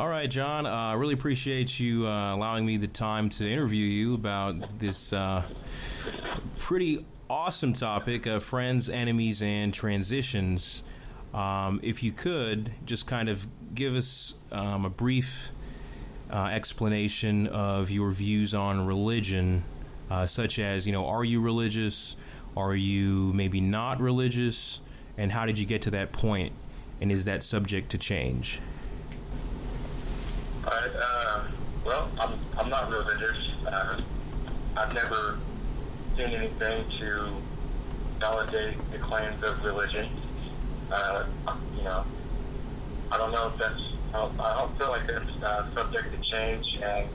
All right, John. I really appreciate you allowing me the time to interview you about this pretty awesome topic of friends, enemies, and transitions. If you could just kind of give us a brief explanation of your views on religion, such as, are you religious? Are you maybe not religious? And how did you get to that point? And is that subject to change? All right. Well, I'm not religious. I've never seen anything to validate the claims of religion. I don't know if that's. I don't feel like that's subject to change, and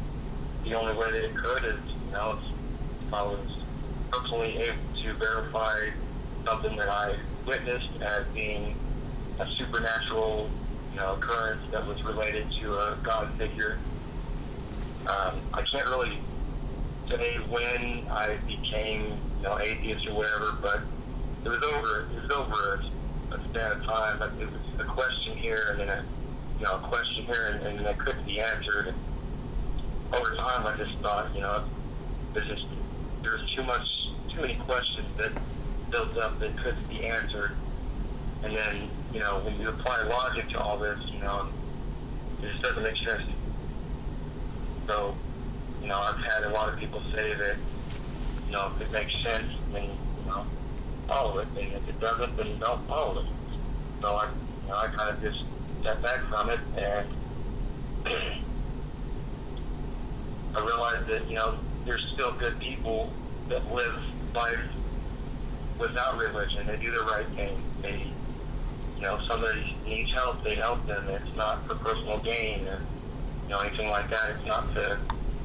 the only way that it could is, if I was personally able to verify something that I witnessed as being a supernatural, occurrence that was related to a God figure. I can't really say when I became, atheist or whatever, but it was over a span of time. But it was a question here and then a question here, and that couldn't be answered. And over time, I just thought, there's too many questions that built up that couldn't be answered. And then, when you apply logic to all this, it just doesn't make sense. So, I've had a lot of people say that, if it makes sense, then, follow it. And if it doesn't, then don't follow it. So I kind of just step back from it, and I realized that, there's still good people that live life without religion. They do the right thing. They, somebody needs help, they help them. It's not for personal gain or, anything like that. It's not to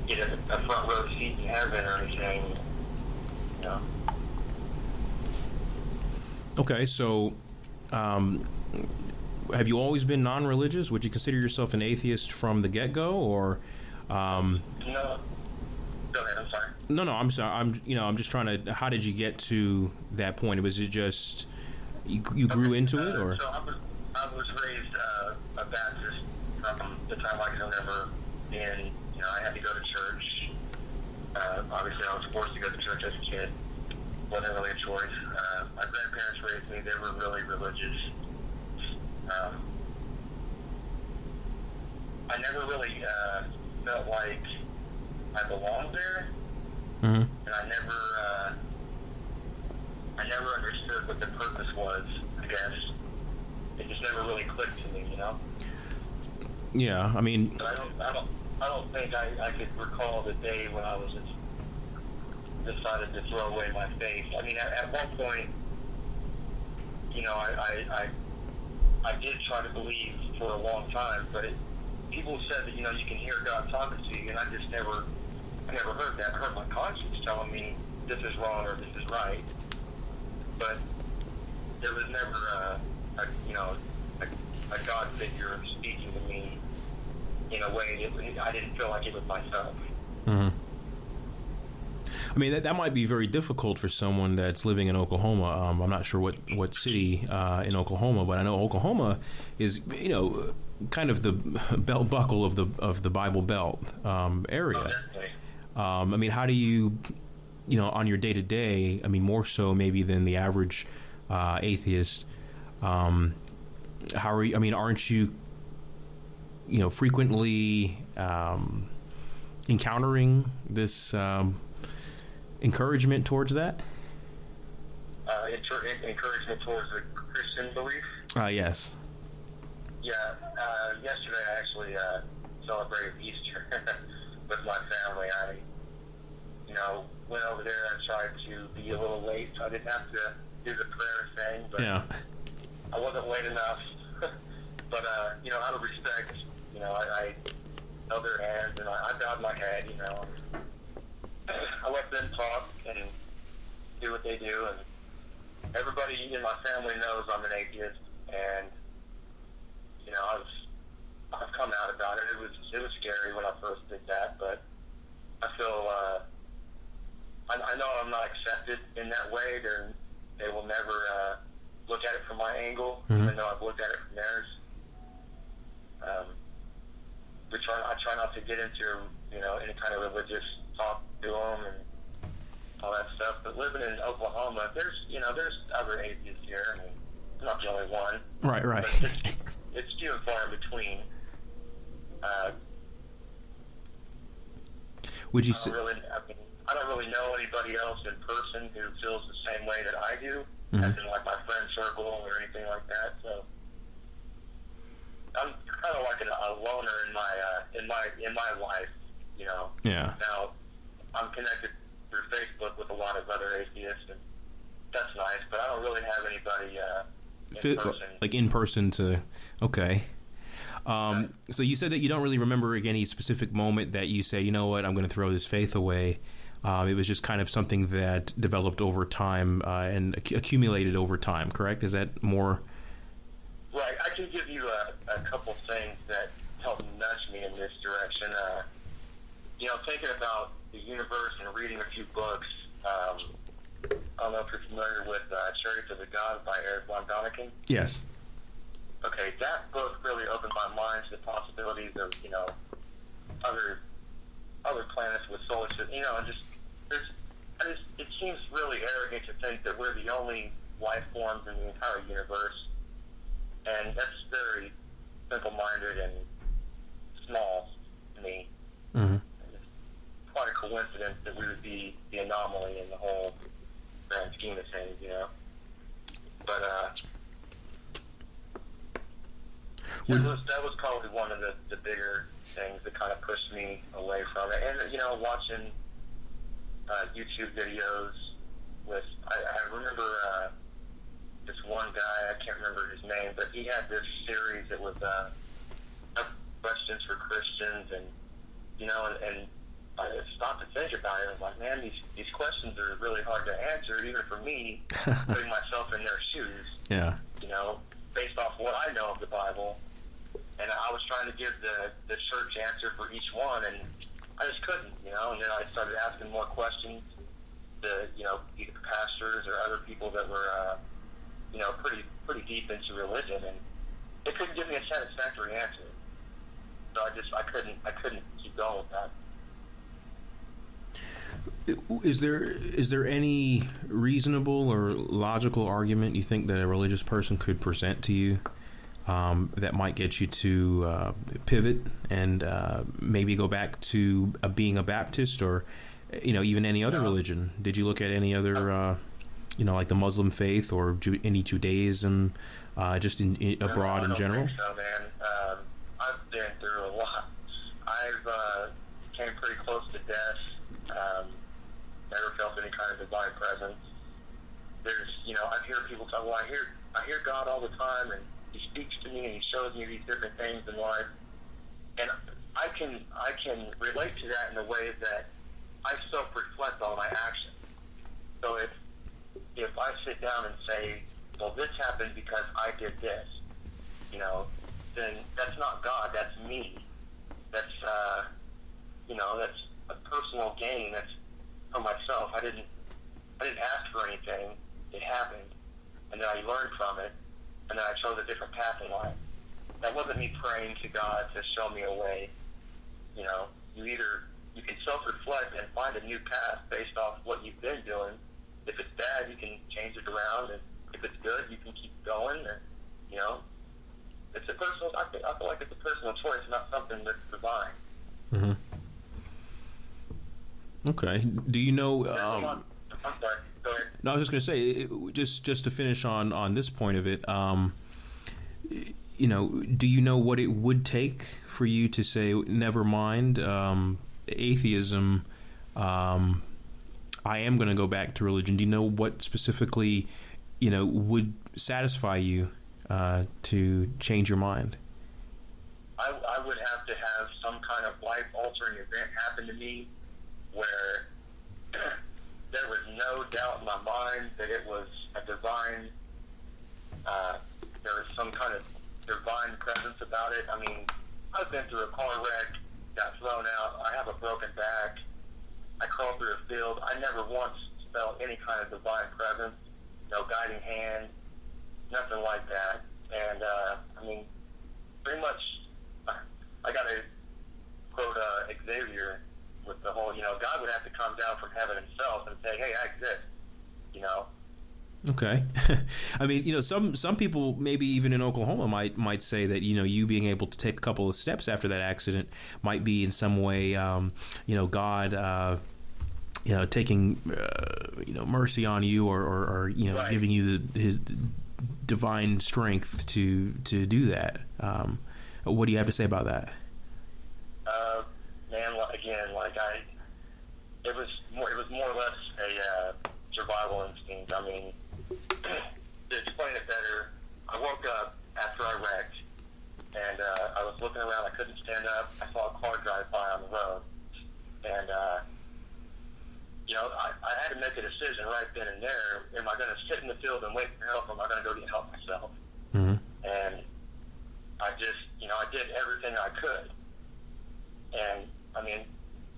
get a front row seat in heaven or anything, Okay, so have you always been non-religious? Would you consider yourself an atheist from the get-go, or? No. Go ahead. I'm sorry. No, I'm sorry. I'm just trying to. How did you get to that point? Was it just you grew into it, or? So I was raised a Baptist from the time I can remember, and I had to go to church. Obviously, I was forced to go to church as a kid. Wasn't really a choice. My grandparents raised me. They were really religious. I never really felt like I belonged there, Mm-hmm. and I never understood what the purpose was. I guess it just never really clicked to me, Yeah, I mean. But I don't think I could recall the day when I was just decided to throw away my faith. I mean, at one point, I did try to believe for a long time, but people said that, you can hear God talking to you, and I never heard that. I heard my conscience telling me this is wrong or this is right, but there was never a God figure speaking to me in a way that I didn't feel like it was myself. Mm-hmm. I mean, that might be very difficult for someone that's living in Oklahoma. I'm not sure what city in Oklahoma, but I know Oklahoma is, kind of the belt buckle of the Bible Belt area. Oh, I mean, how do you, on your day to day? I mean, more so maybe than the average atheist. How are you? I mean, aren't you, frequently encountering this encouragement towards that? Encouragement towards the Christian belief? Yes. Yeah. Yesterday I actually celebrated Easter with my family. I, went over there. I tried to be a little late, so I didn't have to do the prayer thing, but Yeah. I wasn't late enough. But, out of respect, I held their hands and I bowed my head, I let them talk and do what they do, and everybody in my family knows I'm an atheist, and I've come out about it. It was scary when I first did that, but I feel I know I'm not accepted in that way. They will never look at it from my angle, Mm-hmm. even though I've looked at it from theirs. I try not to get into, any kind of religious talk to them and all that stuff. But living in Oklahoma, there's other atheists here. I mean, I'm not the only one. Right. But it's few and far in between. Would you I don't really know anybody else in person who feels the same way that I do, as in like my friend circle or anything like that. So I'm kind of like a loner in my life, Yeah. Now I'm connected through Facebook with a lot of other atheists, and that's nice. But I don't really have anybody in person. Like in person to. Okay. So you said that you don't really remember any specific moment that you say, you know what, I'm going to throw this faith away. It was just kind of something that developed over time and accumulated over time, correct? Is that more? Right. I can give you a couple things that helped nudge me in this direction. Thinking about the universe and reading a few books. I don't know if you're familiar with Chariots of the Gods by Eric von Däniken. Yes. Okay, that book really opened my mind to the possibilities of, other planets with solar systems. It seems really arrogant to think that we're the only life forms in the entire universe, and that's very simple-minded and small to me. Mm-hmm. It's quite a coincidence that we would be the anomaly in the whole grand scheme of things, But that was probably one of the bigger things that kind of pushed me away from it. And, watching YouTube videos with, I remember this one guy, I can't remember his name, but he had this series that was questions for Christians, and, and I stopped to think about it. I was like, man, these questions are really hard to answer, even for me, putting myself in their shoes. Yeah. Based off what I know of the Bible. And I was trying to give the church answer for each one, and I just couldn't, And then I started asking more questions to, either pastors or other people that were, pretty deep into religion, and they couldn't give me a satisfactory answer. So I couldn't keep going with that. Is there any reasonable or logical argument you think that a religious person could present to you that might get you to pivot and maybe go back to being a Baptist or, even any other religion? Did you look at any other, like the Muslim faith or any Judaism, just abroad in general? I don't think so, man. I've been through a lot. I've came pretty close to death. Never felt any kind of divine presence. There's, I hear people talk, well, I hear God all the time, and He speaks to me and He shows me these different things in life, and I can relate to that in a way that I self-reflect on my actions. So if I sit down and say, well, this happened because I did this, then that's not God, that's me. That's that's a personal gain. That's for myself. I didn't ask for anything. It happened, and then I learned from it. And then I chose a different path in life. That wasn't me praying to God to show me a way. You can self-reflect and find a new path based off what you've been doing. If it's bad, you can change it around, and if it's good, you can keep going. And it's a personal. I feel like it's a personal choice, not something that's divine. Mm-hmm. Okay. Do you know? I'm sorry. Go ahead. No, I was just going to say, just to finish on this point of it, do you know what it would take for you to say, never mind, atheism, I am going to go back to religion? Do you know what specifically, would satisfy you to change your mind? I would have to have some kind of life-altering event happen to me where there was no doubt in my mind that it was a divine, there was some kind of divine presence about it. I mean, I've been through a car wreck, got thrown out, I have a broken back, I crawled through a field. I never once felt any kind of divine presence, no guiding hand, nothing like that. And, pretty much, I got a Xavier with the whole, God would have to come down from heaven himself and say, hey, I exist, you know. Okay. I mean, some people, maybe even in Oklahoma, might say that, you being able to take a couple of steps after that accident might be in some way, God, taking, mercy on you or Right. giving you his divine strength to do that. What do you have to say about that? Man, again, it was more or less a survival instinct. I mean, to explain it better, I woke up after I wrecked, and I was looking around. I couldn't stand up. I saw a car drive by on the road, and I had to make a decision right then and there. Am I going to sit in the field and wait for help, or am I going to go get help myself? Mm-hmm. And I just, I did everything I could. And I mean,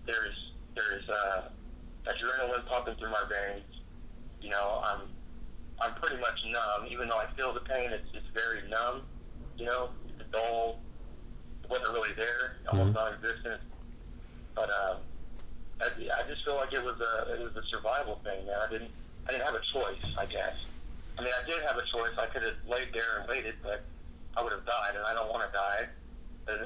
there's adrenaline pumping through my veins. I'm pretty much numb, even though I feel the pain. It's very numb. It's dull. It wasn't really there, almost non-existent. But I just feel like it was a survival thing, man. I didn't have a choice, I guess. I mean, I did have a choice. I could have laid there and waited, but I would have died, and I don't want to die.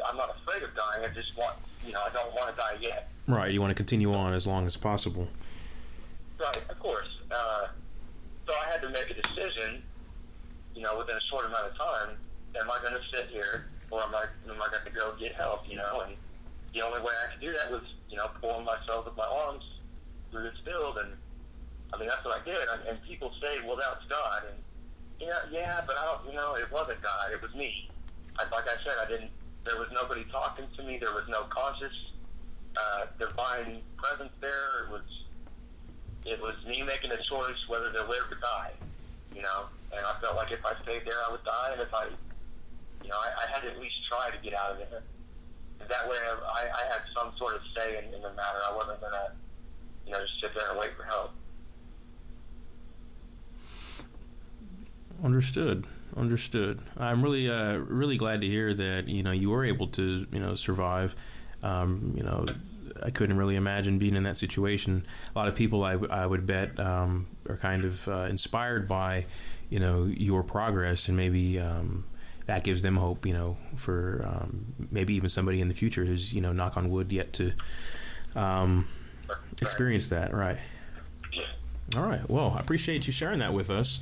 I'm not afraid of dying. I just want, I don't want to die yet. Right. You want to continue on as long as possible. Right, of course. So I had to make a decision, within a short amount of time. Am I going to sit here, or am I going to go get help? And the only way I could do that was, pulling myself with my arms through this field, and I mean that's what I did. And people say, well, that's God, and yeah, but I don't, it wasn't God. It was me. Like I said, there was nobody talking to me. There was no conscious divine presence there. It was me making a choice whether to live or die, and I felt like if I stayed there, I would die, and if I had to at least try to get out of there. And that way I had some sort of say in the matter. I wasn't going to, just sit there and wait for help. Understood. I'm really glad to hear that, you were able to, survive. I couldn't really imagine being in that situation. A lot of people, I would bet, are kind of inspired by, your progress, and maybe that gives them hope, for maybe even somebody in the future who's, knock on wood, yet to experience that. Right. All right. Well, I appreciate you sharing that with us.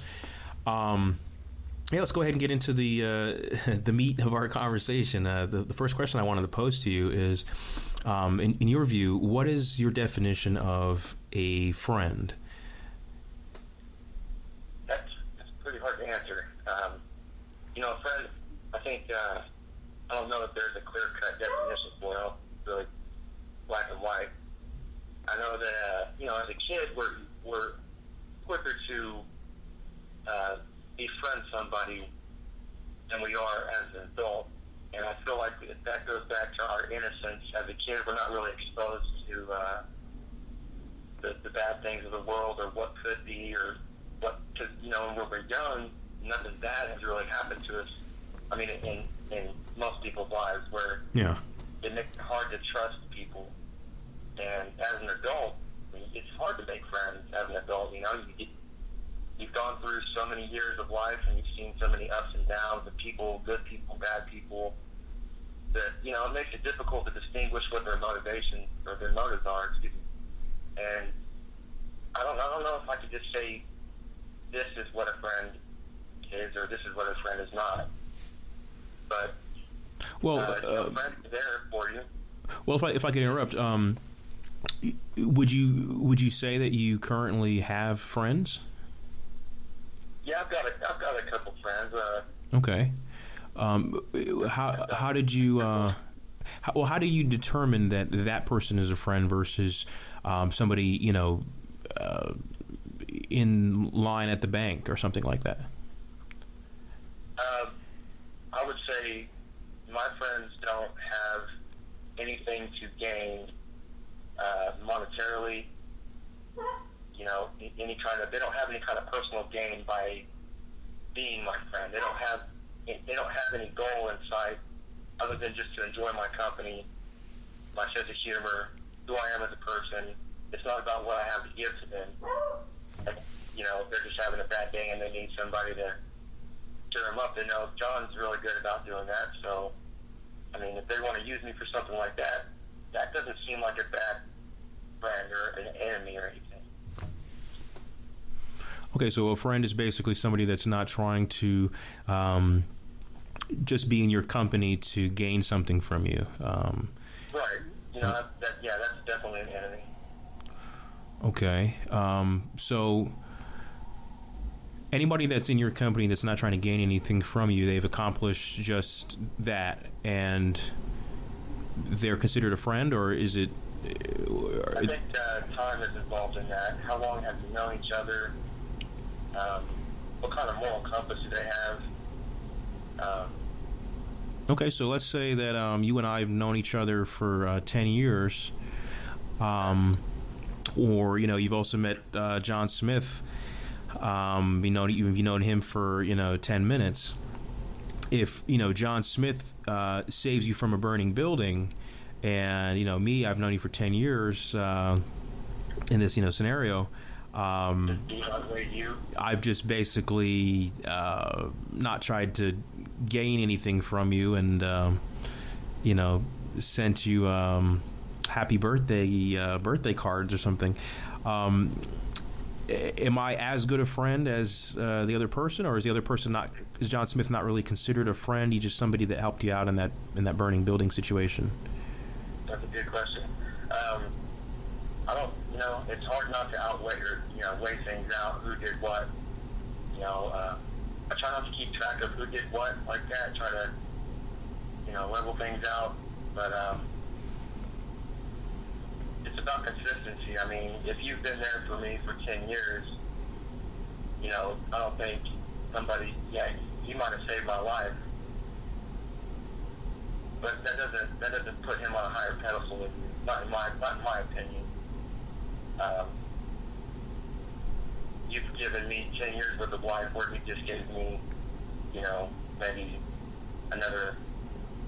Let's go ahead and get into the meat of our conversation. The first question I wanted to pose to you is, in your view, what is your definition of a friend? That's pretty hard to answer. A friend, I think, I don't know if there's a clear-cut definition for it. It's really black and white. I know that, as a kid, we're quicker to befriend somebody than we are as an adult. And I feel like that goes back to our innocence. As a kid, we're not really exposed to the bad things of the world, or what could be, or what, because, when we're young, nothing bad has really happened to us. I mean, in most people's lives, where it makes it hard to trust people. And as an adult, it's hard to make friends as an adult. You've gone through so many years of life, and you've seen so many ups and downs of people, good people, bad people, that, it makes it difficult to distinguish what their motivations or their motives are, And I don't know if I could just say this is what a friend is, or this is what a friend is not. But friends are there for you. Well, if I could interrupt, would you say that you currently have friends? Yeah, I've got a couple friends. Okay. How did you how do you determine that person is a friend versus somebody in line at the bank or something like that? I would say my friends don't have anything to gain monetarily. They don't have any kind of personal gain by being my friend. They don't have any goal in sight other than just to enjoy my company my sense of humor, who I am as a person. It's not about what I have to give to them. And, they're just having a bad day and they need somebody to cheer them up. They know John's really good about doing that. So, I mean, if they want to use me for something like that, that doesn't seem like a bad friend or an enemy or anything. Okay, so a friend is basically somebody that's not trying to just be in your company to gain something from you. Right. That's definitely an enemy. Okay. So anybody that's in your company that's not trying to gain anything from you, they've accomplished just that, and they're considered a friend, or is it? I think time is involved in that. How long have you known each other? What kind of moral compass do they have? Okay, so let's say that you and I have known each other for 10 years, or you've also met John Smith. You've known him for 10 minutes. If John Smith saves you from a burning building, and me, I've known you for 10 years in this scenario. I've just basically not tried to gain anything from you, and sent you happy birthday cards or something. Am I as good a friend as the other person, or is the other person not? Is John Smith not really considered a friend? He's just somebody that helped you out in that burning building situation. That's a good question. I don't. It's hard not to outweigh or weigh things out. Who did what? I try not to keep track of who did what like that. Try to level things out, but it's about consistency. I mean, if you've been there for me for 10 years, I don't think somebody, he might have saved my life, but that doesn't put him on a higher pedestal than you. Not in my opinion. You've given me 10 years worth of life, where he just gave me, maybe another.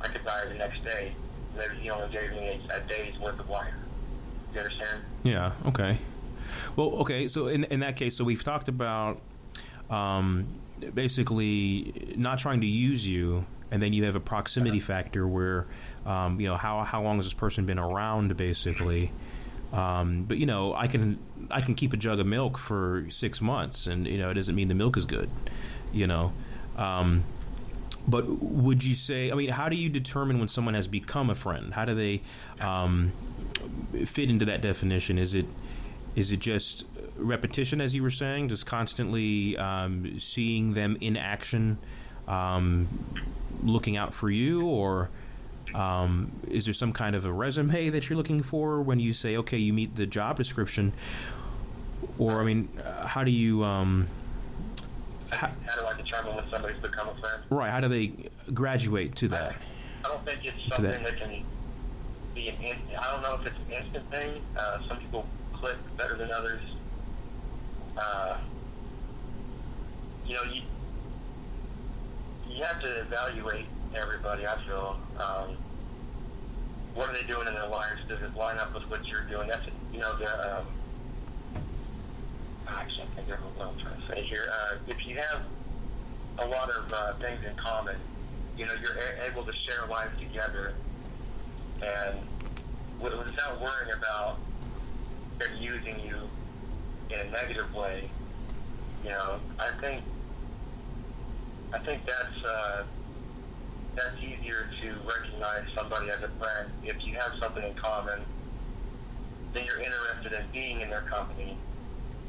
I could die the next day. Maybe he only gave me a day's worth of life. You understand? Yeah. Okay. Well, okay. So in that case, so we've talked about basically not trying to use you, and then you have a proximity factor where how long has this person been around, basically. But I can keep a jug of milk for 6 months, and it doesn't mean the milk is good. But would you say? I mean, how do you determine when someone has become a friend? How do they fit into that definition? Is it just repetition, as you were saying, just constantly seeing them in action, looking out for you, or is there some kind of a resume that you're looking for when you say, okay, you meet the job description? Or, I mean, how do you... how do I determine when somebody's become a friend? Right, how do they graduate to that? I don't think it's something that can be I don't know if it's an instant thing. Some people click better than others. You have to evaluate everybody, I feel. What are they doing in their lives? Does it line up with what you're doing? That's I can't think of what I'm trying to say here. If you have a lot of things in common, you're able to share life together, and without worrying about them using you in a negative way, I think that's easier to recognize somebody as a friend. If you have something in common, then you're interested in being in their company.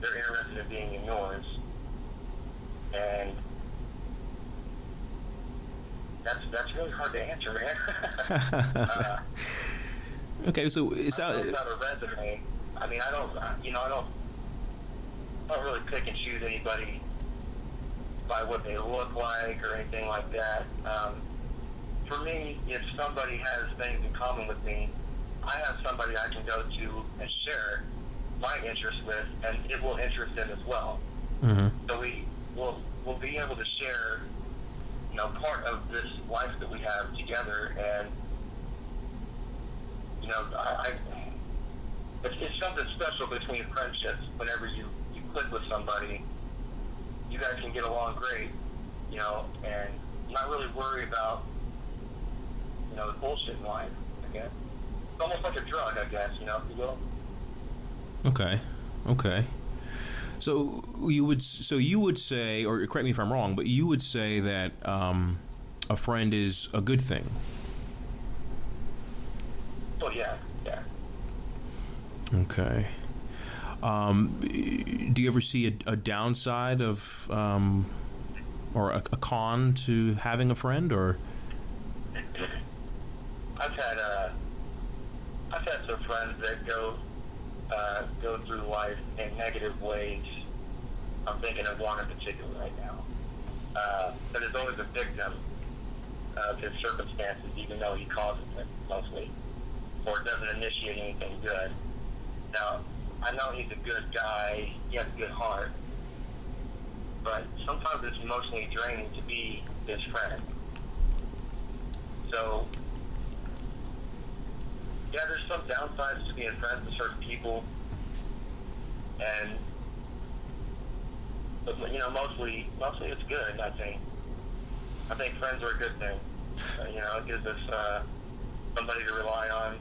They're interested in being in yours, and that's really hard to answer, man. Okay, so it's not a resume. I mean, I don't really pick and choose anybody by what they look like or anything like that. For me, if somebody has things in common with me, I have somebody I can go to and share my interest with, and it will interest them as well. Mm-hmm. So we'll be able to share, part of this life that we have together, and You know, it's something special between friendships. Whenever you click with somebody, you guys can get along great, you know, and not really worry about, you know, the bullshit in life, I guess. It's almost like a drug, I guess, you know, if you will. Okay. So you would say, or correct me if I'm wrong, but you would say that a friend is a good thing. Oh, yeah. Okay. Do you ever see a downside of, or a con to having a friend, or? I've had some friends that go through life in negative ways. I'm thinking of one in particular right now. But is always a victim of his circumstances, even though he causes it mostly, or doesn't initiate anything good. Now, I know he's a good guy, he has a good heart, but sometimes it's emotionally draining to be his friend. So, yeah, there's some downsides to being friends with certain people, but you know, mostly it's good. I think friends are a good thing. You know, it gives us somebody to rely on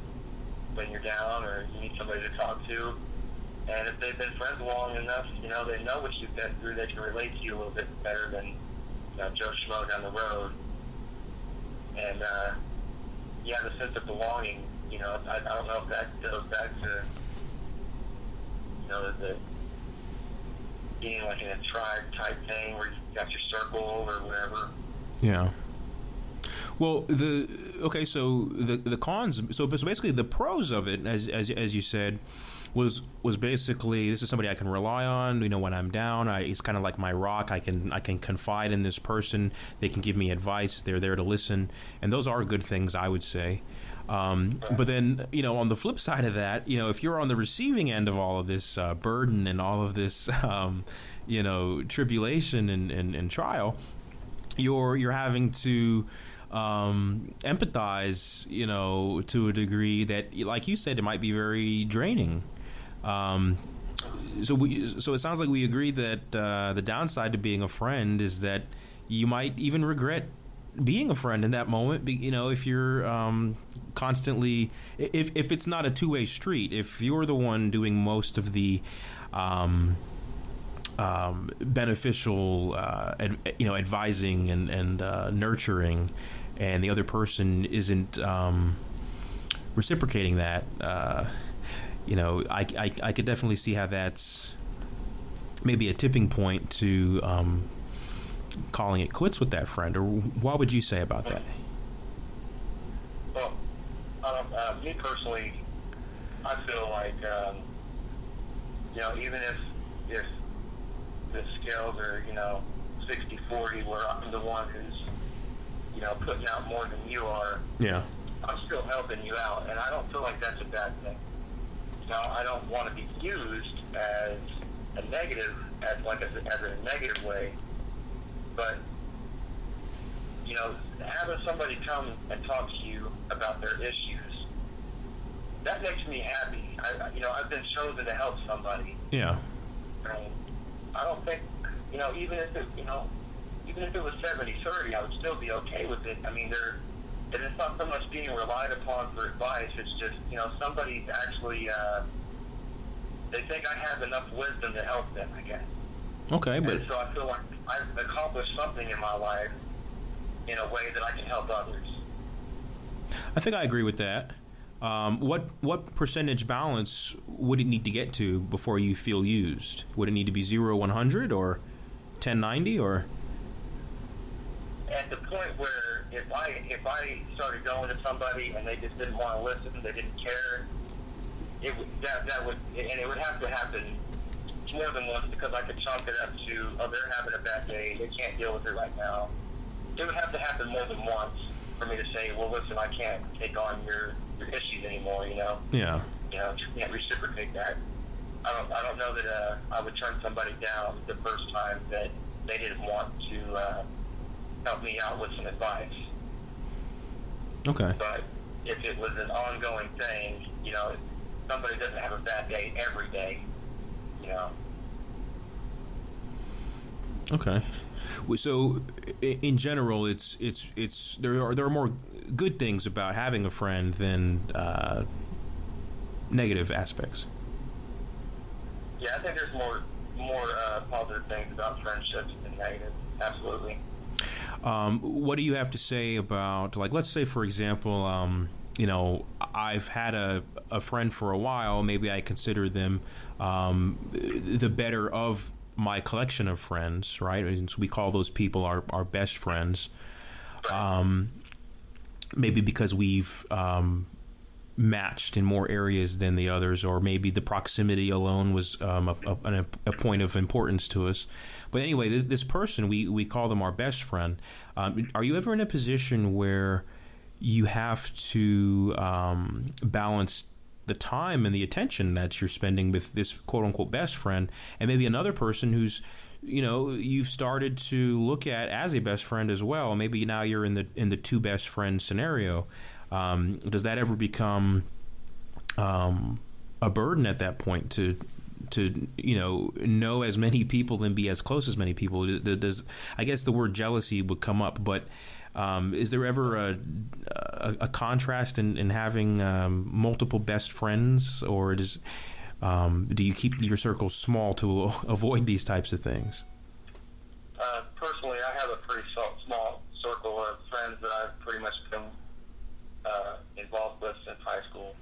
when you're down or you need somebody to talk to. And if they've been friends long enough, you know, they know what you've been through. They can relate to you a little bit better than, you know, Joe Schmo down the road. And yeah, the sense of belonging. You know, I don't know if that goes back to, you know, the being like in a tribe type thing where you got your circle or whatever. Yeah. Well, so the cons. So basically, the pros of it, as you said, was basically, this is somebody I can rely on. You know, when I'm down, it's kind of like my rock. I can confide in this person. They can give me advice. They're there to listen, and those are good things, I would say. But then, you know, on the flip side of that, you know, if you're on the receiving end of all of this burden and all of this, you know, tribulation and trial, you're having to empathize, you know, to a degree that, like you said, it might be very draining. So it sounds like we agree that the downside to being a friend is that you might even regret being a friend in that moment. You know, if you're constantly, if it's not a two-way street, if you're the one doing most of the beneficial, you know, advising and nurturing, and the other person isn't reciprocating that, you know, I could definitely see how that's maybe a tipping point to calling it quits with that friend. Or what would you say about that? Well, me personally, I feel like, you know, even if the scales are, you know, 60-40, where I'm the one who's, you know, putting out more than you are, yeah, I'm still helping you out, and I don't feel like that's a bad thing. Now, I don't want to be used as a negative, as a negative way, but, you know, having somebody come and talk to you about their issues, that makes me happy. You know, I've been chosen to help somebody. Yeah. And I don't think, you know, even if it was 70-30, I would still be okay with it. I mean, it's not so much being relied upon for advice. It's just, you know, somebody's actually, they think I have enough wisdom to help them, I guess. Okay, but... And so I feel like I've accomplished something in my life in a way that I can help others. I think I agree with that. What percentage balance would it need to get to before you feel used? Would it need to be 0-100 or 10-90 or? At the point where if I started going to somebody and they just didn't want to listen, they didn't care, it would have to happen more than once, because I could chalk it up to, oh, they're having a bad day, they can't deal with it right now. It would have to happen more than once for me to say, well, listen, I can't take on your issues anymore, you know? Yeah. You know, you can't reciprocate that. I don't know that I would turn somebody down the first time that they didn't want to help me out with some advice. Okay. But if it was an ongoing thing, somebody doesn't have a bad day every day, Okay. So, in general, it's there are more good things about having a friend than negative aspects. Yeah, I think there's more positive things about friendships than negative. Absolutely. What do you have to say about, like, let's say, for example, I've had a friend for a while. Maybe I consider them the better of my collection of friends, right? And so we call those people our best friends. Maybe because we've matched in more areas than the others, or maybe the proximity alone was a point of importance to us. But anyway, this person, we call them our best friend. Are you ever in a position where you have to balance the time and the attention that you're spending with this quote-unquote best friend and maybe another person who's, you've started to look at as a best friend as well? Maybe now you're in the two best friends scenario. Does that ever become a burden at that point to know as many people and be as close as many people? Does, I guess the word jealousy would come up, but is there ever a contrast in having multiple best friends, or do you keep your circles small to avoid these types of things? Personally, I have a pretty small circle of friends that I've pretty much been involved with since high school.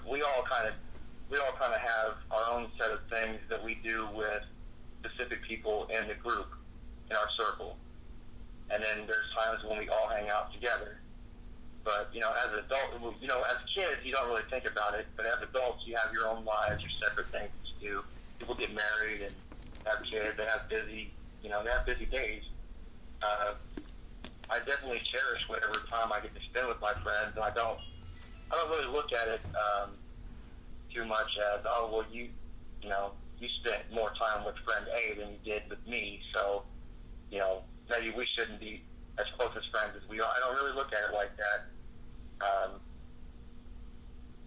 We all kind of have our own set of things that we do with specific people in the group, in our circle. And then there's times when we all hang out together. But, as an adult, as kids, you don't really think about it. But as adults, you have your own lives, your separate things that you do. People get married and have kids. They have busy days. I definitely cherish whatever time I get to spend with my friends, and I don't really look at it too much as, you spent more time with friend A than you did with me, so maybe we shouldn't be as close as friends as we are. I don't really look at it like that,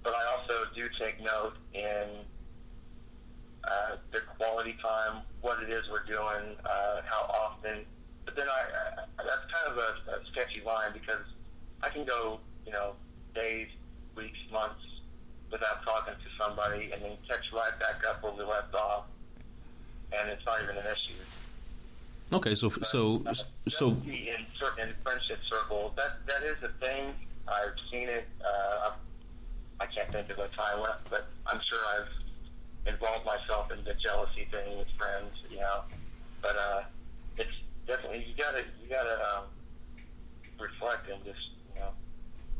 but I also do take note in the quality time, what it is we're doing, how often. But then that's kind of a sketchy line, because I can go, days, weeks, months without talking to somebody, and then catch right back up where we left off, and it's not even an issue. Okay, so in friendship circles, that is a thing. I've seen it. I can't think of a time when, but I'm sure I've involved myself in the jealousy thing with friends. But it's definitely you gotta reflect and just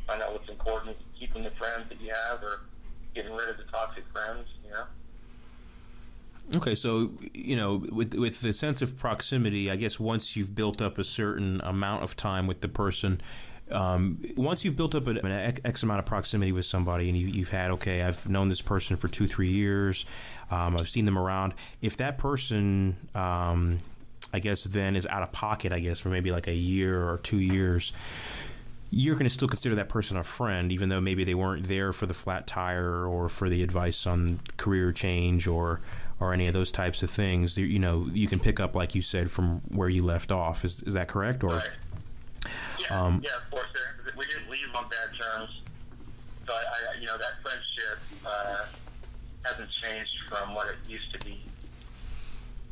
find out what's important, keeping the friends that you have, or getting rid of the toxic friends. Okay, so with the sense of proximity, I guess once you've built up a certain amount of time with the person, once you've built up an X amount of proximity with somebody, and you've had, okay, I've known this person for 2-3 years, I've seen them around. If that person, I guess, then is out of pocket, I guess, for maybe like a year or 2 years, you're going to still consider that person a friend, even though maybe they weren't there for the flat tire or for the advice on career change or any of those types of things. You can pick up, like you said, from where you left off. Is that correct? Or right. Yeah, of course. We didn't leave on bad terms. So that friendship hasn't changed from what it used to be.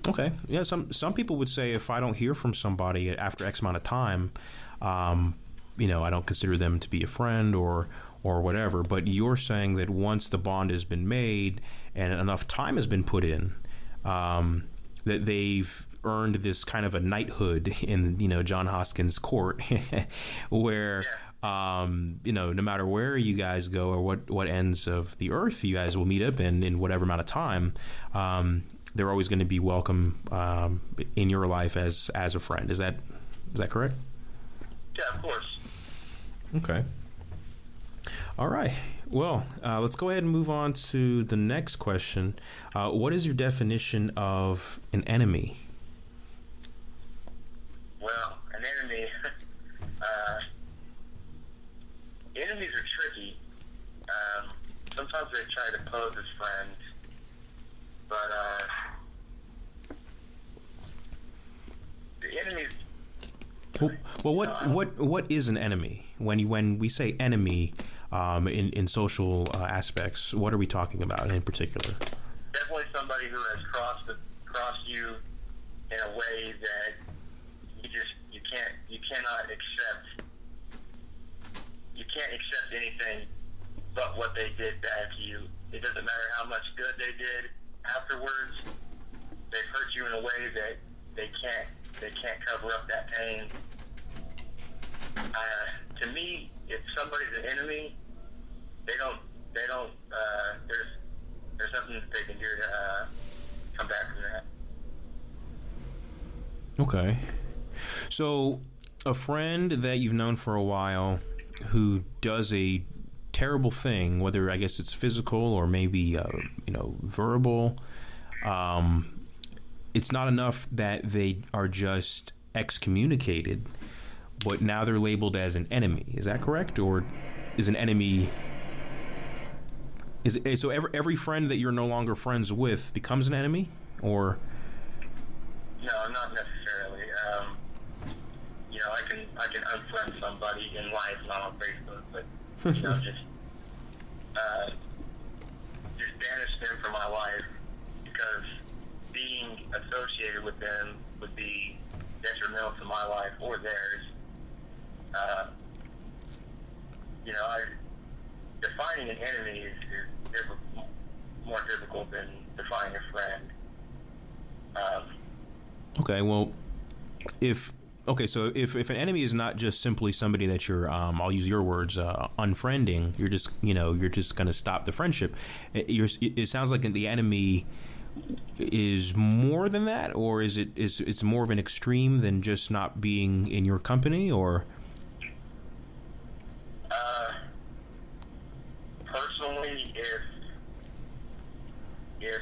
Okay. Yeah. Some people would say, if I don't hear from somebody after X amount of time, I don't consider them to be a friend or whatever. But you're saying that once the bond has been made and enough time has been put in, that they've earned this kind of a knighthood in Jon Hoskins' court, where no matter where you guys go or what ends of the earth you guys will meet up in whatever amount of time, they're always going to be welcome in your life as a friend. Is that correct? Yeah, of course. Okay. All right. Well, let's go ahead and move on to the next question. What is your definition of an enemy? Well, an enemy, they try to pose as friends, but the enemies. Well, what is an enemy? When we say enemy in social aspects, what are we talking about in particular? Definitely somebody who has crossed you in a way that you cannot accept. You can't accept anything but what they did back to you. It doesn't matter how much good they did afterwards. They've hurt you in a way that they can't cover up that pain. To me, if somebody's an enemy, there's nothing that they can do to come back from that. Okay. So, a friend that you've known for a while who does a terrible thing, whether I guess it's physical or maybe verbal, it's not enough that they are just excommunicated, but now they're labeled as an enemy. Is that correct? Or is an enemy... So every friend that you're no longer friends with becomes an enemy? Or... No, not necessarily. I can unfriend somebody in life, not on Facebook, but just banish them from my life, because being associated with them would be detrimental to my life or theirs. Defining an enemy is more difficult than defining a friend. Okay, well, so if an enemy is not just simply somebody that you're, I'll use your words, unfriending, you're just going to stop the friendship. It sounds like the enemy is more than that, or it's more of an extreme than just not being in your company, or? Personally, if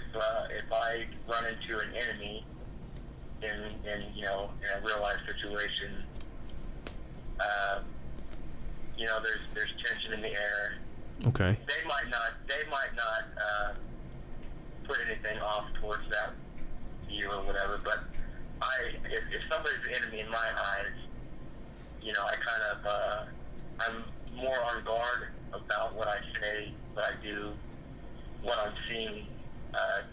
I run into an enemy in a real life situation, there's tension in the air. Okay. They might not put anything off towards that view or whatever, but if somebody's an enemy in my eyes, I'm more on guard about what I say, what I do, what I'm seen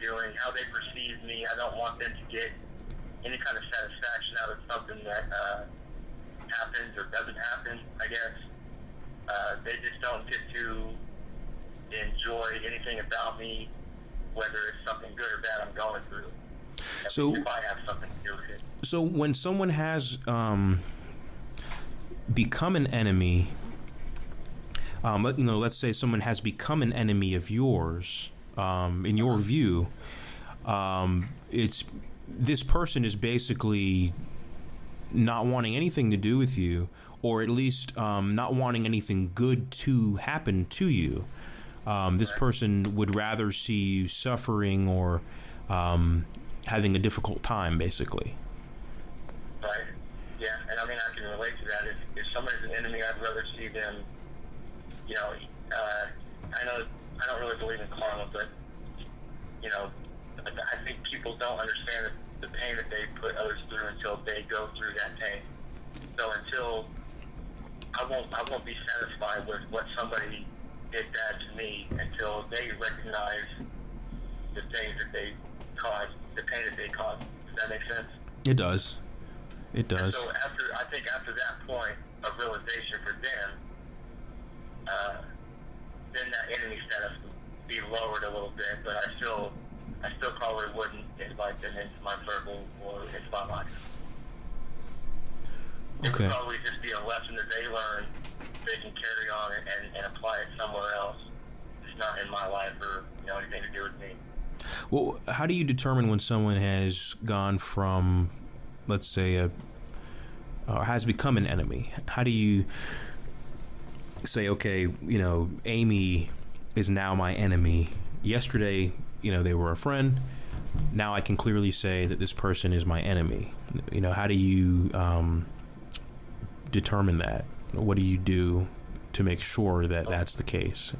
doing, how they perceive me. I don't want them to get any kind of satisfaction out of something that happens or doesn't happen, I guess. They just don't get to enjoy anything about me, whether it's something good or bad I'm going through. So, if I have something to do with it. So when someone has become an enemy, let's say someone has become an enemy of yours, in your view, this person is basically not wanting anything to do with you, or at least not wanting anything good to happen to you. This person would rather see you suffering or having a difficult time, basically. Right. Yeah, and I can relate to that. If somebody's an enemy, I'd rather see them. I don't really believe in karma, but I think people don't understand the pain that they put others through until they go through that pain. So until I won't be satisfied with what somebody did bad to me until they recognize the things that they caused, the pain that they caused. Does that make sense? It does. It does. And so after that point of realization for them, then that enemy status would be lowered a little bit, but I still probably wouldn't invite them into my circle or into my life. It Okay. would probably just be a lesson that they learn, they can carry on and apply it somewhere else. It's not in my life or anything to do with me. Well, how do you determine when someone has gone from, let's say, has become an enemy? How do you say, okay, Amy is now my enemy? Yesterday, they were a friend. Now I can clearly say that this person is my enemy. How do you determine that? What do you do to make sure that that's the case?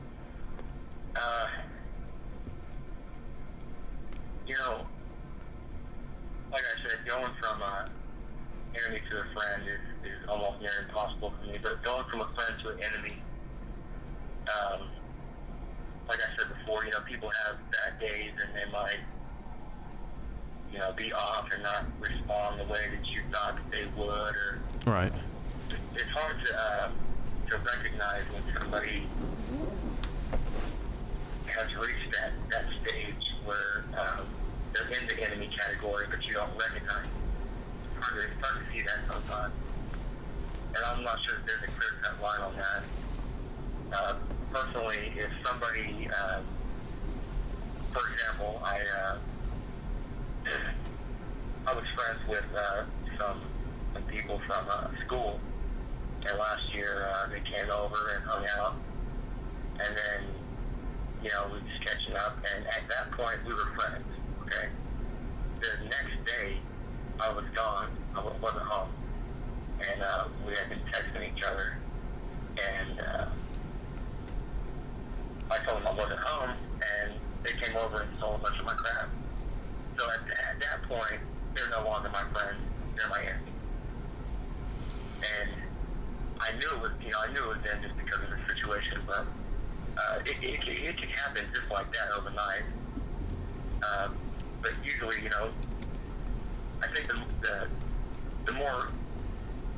enemy to a friend is almost near impossible for me. But going from a friend to an enemy, like I said before, people have bad days and they might, be off and not respond the way that you thought that they would. Or Right. it's hard to recognize when somebody has reached that stage where they're in the enemy category, but you don't recognize. It's hard to see that sometimes. And I'm not sure if there's a clear-cut line on that. Personally, if somebody, for example, I was friends with some people from school, and last year they came over and hung out, and then, we were just catching up, and at that point we were friends, okay? The next day, I was gone, I wasn't home, and we had been texting each other, and I told them I wasn't home, and they came over and stole a bunch of my crap. So at that point, they're no longer my friends, they're my enemy. And I knew it was them just because of the situation, but it can happen just like that overnight. But usually, I think the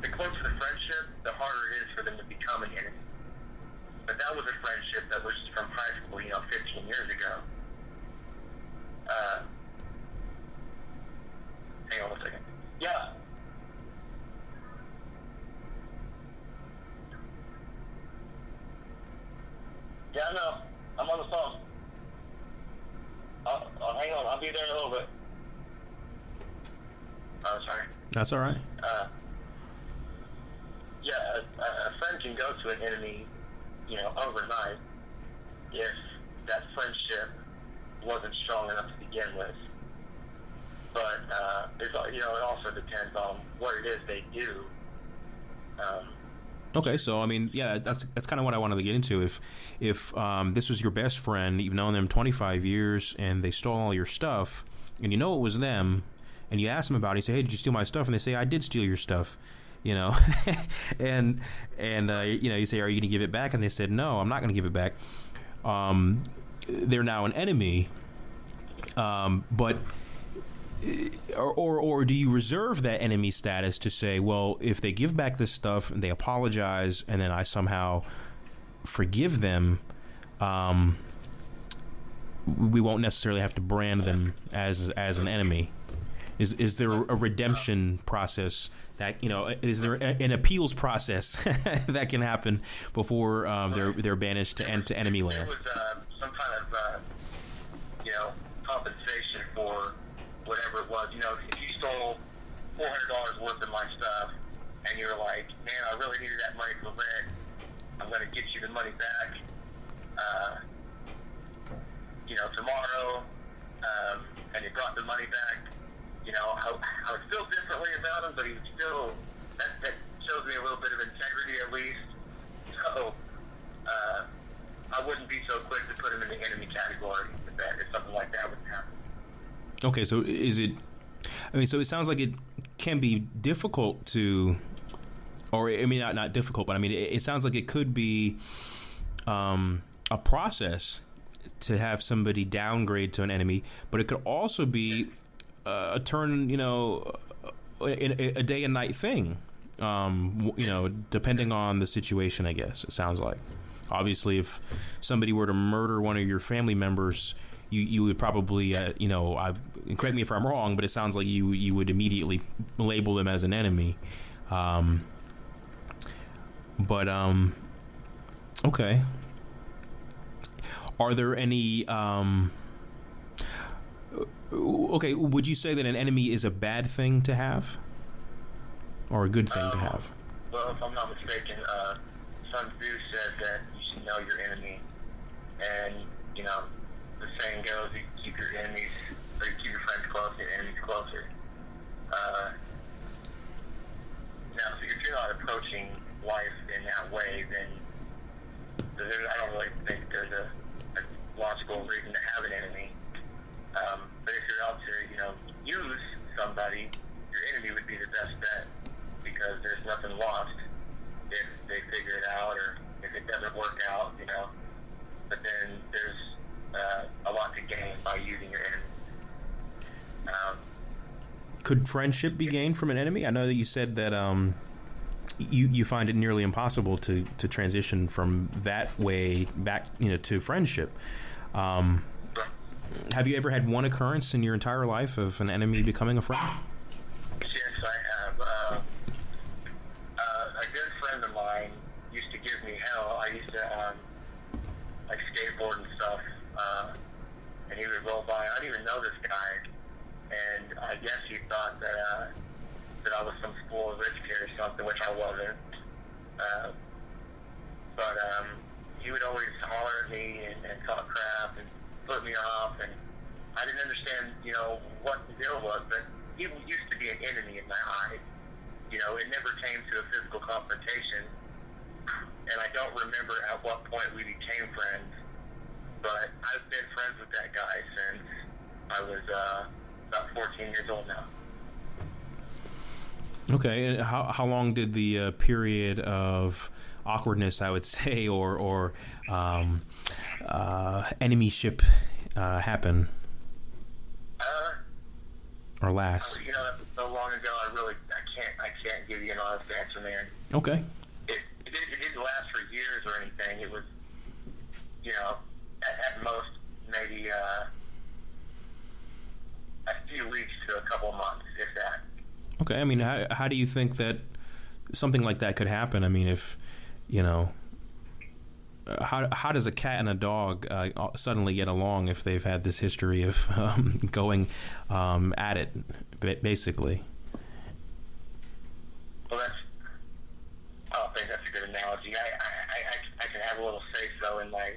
closer the friendship, the harder it is for them to become an enemy. But that was a friendship that was from high school, 15 years ago. Hang on one second. Yeah. Yeah, I know. I'm on the phone. I'll hang on. I'll be there in a little bit. Oh, sorry. That's all right. Yeah, a friend can go to an enemy, overnight if that friendship wasn't strong enough to begin with. But it also depends on what it is they do. Okay, so that's kind of what I wanted to get into. If this was your best friend, you've known them 25 years, and they stole all your stuff, and it was them, and you ask them about it, you say, "Hey, did you steal my stuff?" And they say, "I did steal your stuff." And you say, "Are you going to give it back?" And they said, "No, I'm not going to give it back." They're now an enemy, but. Or do you reserve that enemy status to say, well, if they give back this stuff and they apologize and then I somehow forgive them, we won't necessarily have to brand them as an enemy? Is there a redemption process that, is there an appeals process that can happen before they're banished to enemy land? There was some kind of compensation for whatever it was. If you stole $400 worth of my stuff and you're like, "Man, I really needed that money for rent, I'm going to get you the money back tomorrow," and you brought the money back, I would feel differently about him, but he was still, that shows me a little bit of integrity at least. So I wouldn't be so quick to put him in the enemy category if something like that would happen. Okay, so so it sounds like it can be difficult to, or not difficult, but it sounds like it could be a process to have somebody downgrade to an enemy, but it could also be a turn, a day and night thing, depending on the situation, I guess, it sounds like. Obviously, if somebody were to murder one of your family members, you would probably, correct me if I'm wrong, but it sounds like you would immediately label them as an enemy. Okay. Are there any, okay, would you say that an enemy is a bad thing to have? Or a good thing to have? Well, if I'm not mistaken, Sun Tzu said that you should know your enemy. And, the saying goes, you keep your enemies, or you keep your friends close and your enemies closer. Now, so if you're not approaching life in that way, then I don't really think there's a logical reason to have an enemy. But if you're out to, use somebody, your enemy would be the best bet. Could friendship be gained from an enemy? I know that you said that you find it nearly impossible to transition from that way back, to friendship. Have you ever had one occurrence in your entire life of an enemy becoming a friend? Yes, I have. A good friend of mine used to give me hell. I used to like skateboard and stuff, and he would roll by. I didn't even know this guy, and I guess he thought that I was some spoiled rich kid or something, which I wasn't. But he would always holler at me and talk crap and flip me off, and I didn't understand, what the deal was, but he used to be an enemy in my eyes. It never came to a physical confrontation, and I don't remember at what point we became friends, but I've been friends with that guy since I was about 14 years old now. Okay, and how long did the period of awkwardness, I would say, or enemyship happen? Or last? That's so long ago. I can't give you an honest answer, man. Okay. It didn't last for years or anything. It was, at most maybe a few weeks to a couple months, if that. Okay, I mean, how do you think that something like that could happen? I mean, if, how does a cat and a dog suddenly get along if they've had this history of going at it, basically? Well, I don't think that's a good analogy. I can have a little say-so in my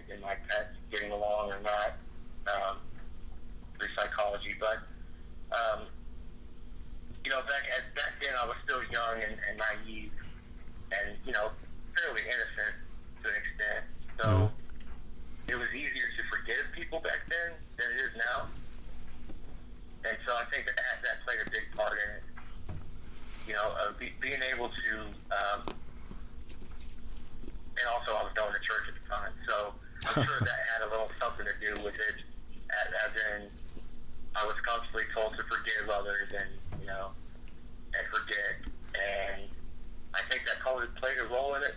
pets getting along or not through psychology, but back then I was still young and naive and, fairly innocent to an extent. So it was easier to forgive people back then than it is now. And so I think that played a big part in it. Being able to, and also I was going to church at the time, so I'm sure that had a little something to do with it, as in I was constantly told to forgive others and forget, and I think that probably played a role in it.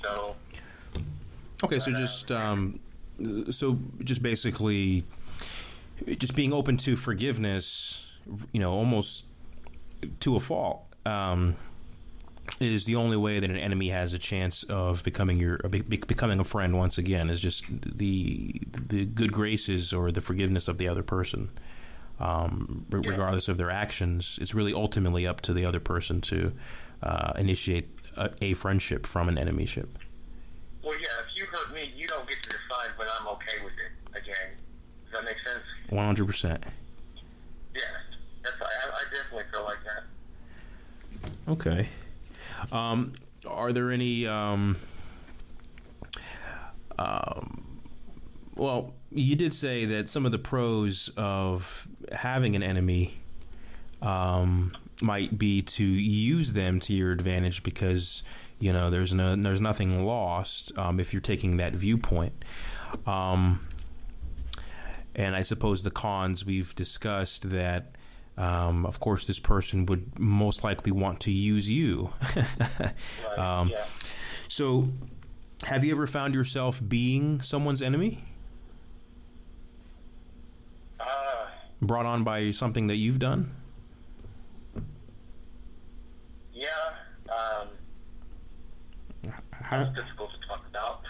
So. Okay, so just basically, just being open to forgiveness, almost to a fault, is the only way that an enemy has a chance of becoming a friend once again. Is just the good graces or the forgiveness of the other person, regardless of their actions. It's really ultimately up to the other person to initiate a friendship from an enemyship. Well, yeah, if you hurt me, you don't get to decide when I'm okay with it again. Does that make sense? 100%. Yeah, I definitely feel like that. Okay. Are there any, well, you did say that some of the pros of having an enemy might be to use them to your advantage because, there's nothing lost if you're taking that viewpoint. And I suppose the cons we've discussed that, of course, this person would most likely want to use you. Right, yeah. So, have you ever found yourself being someone's enemy? Brought on by something that you've done? Yeah. It's difficult to talk about.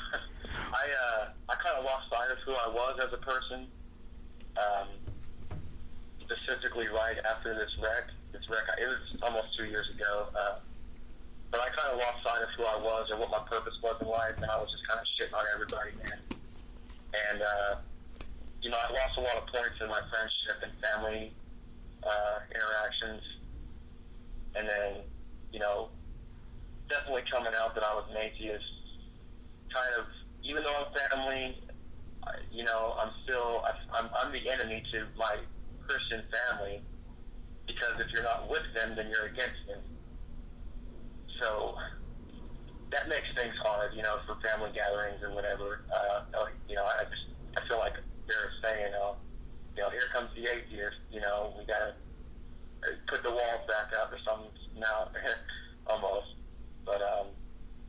I kind of lost sight of who I was as a person. Specifically right after this wreck, it was almost 2 years ago, but I kind of lost sight of who I was or what my purpose was in life, and I was just kind of shitting on everybody, man. And, I lost a lot of points in my friendship and family interactions, and then, definitely coming out that I was an atheist, kind of, even though I'm family, I'm the enemy to my Christian family, because if you're not with them, then you're against them. So that makes things hard, for family gatherings or whatever. I feel like they're saying, here comes the atheist. We gotta put the walls back up or something now, almost. But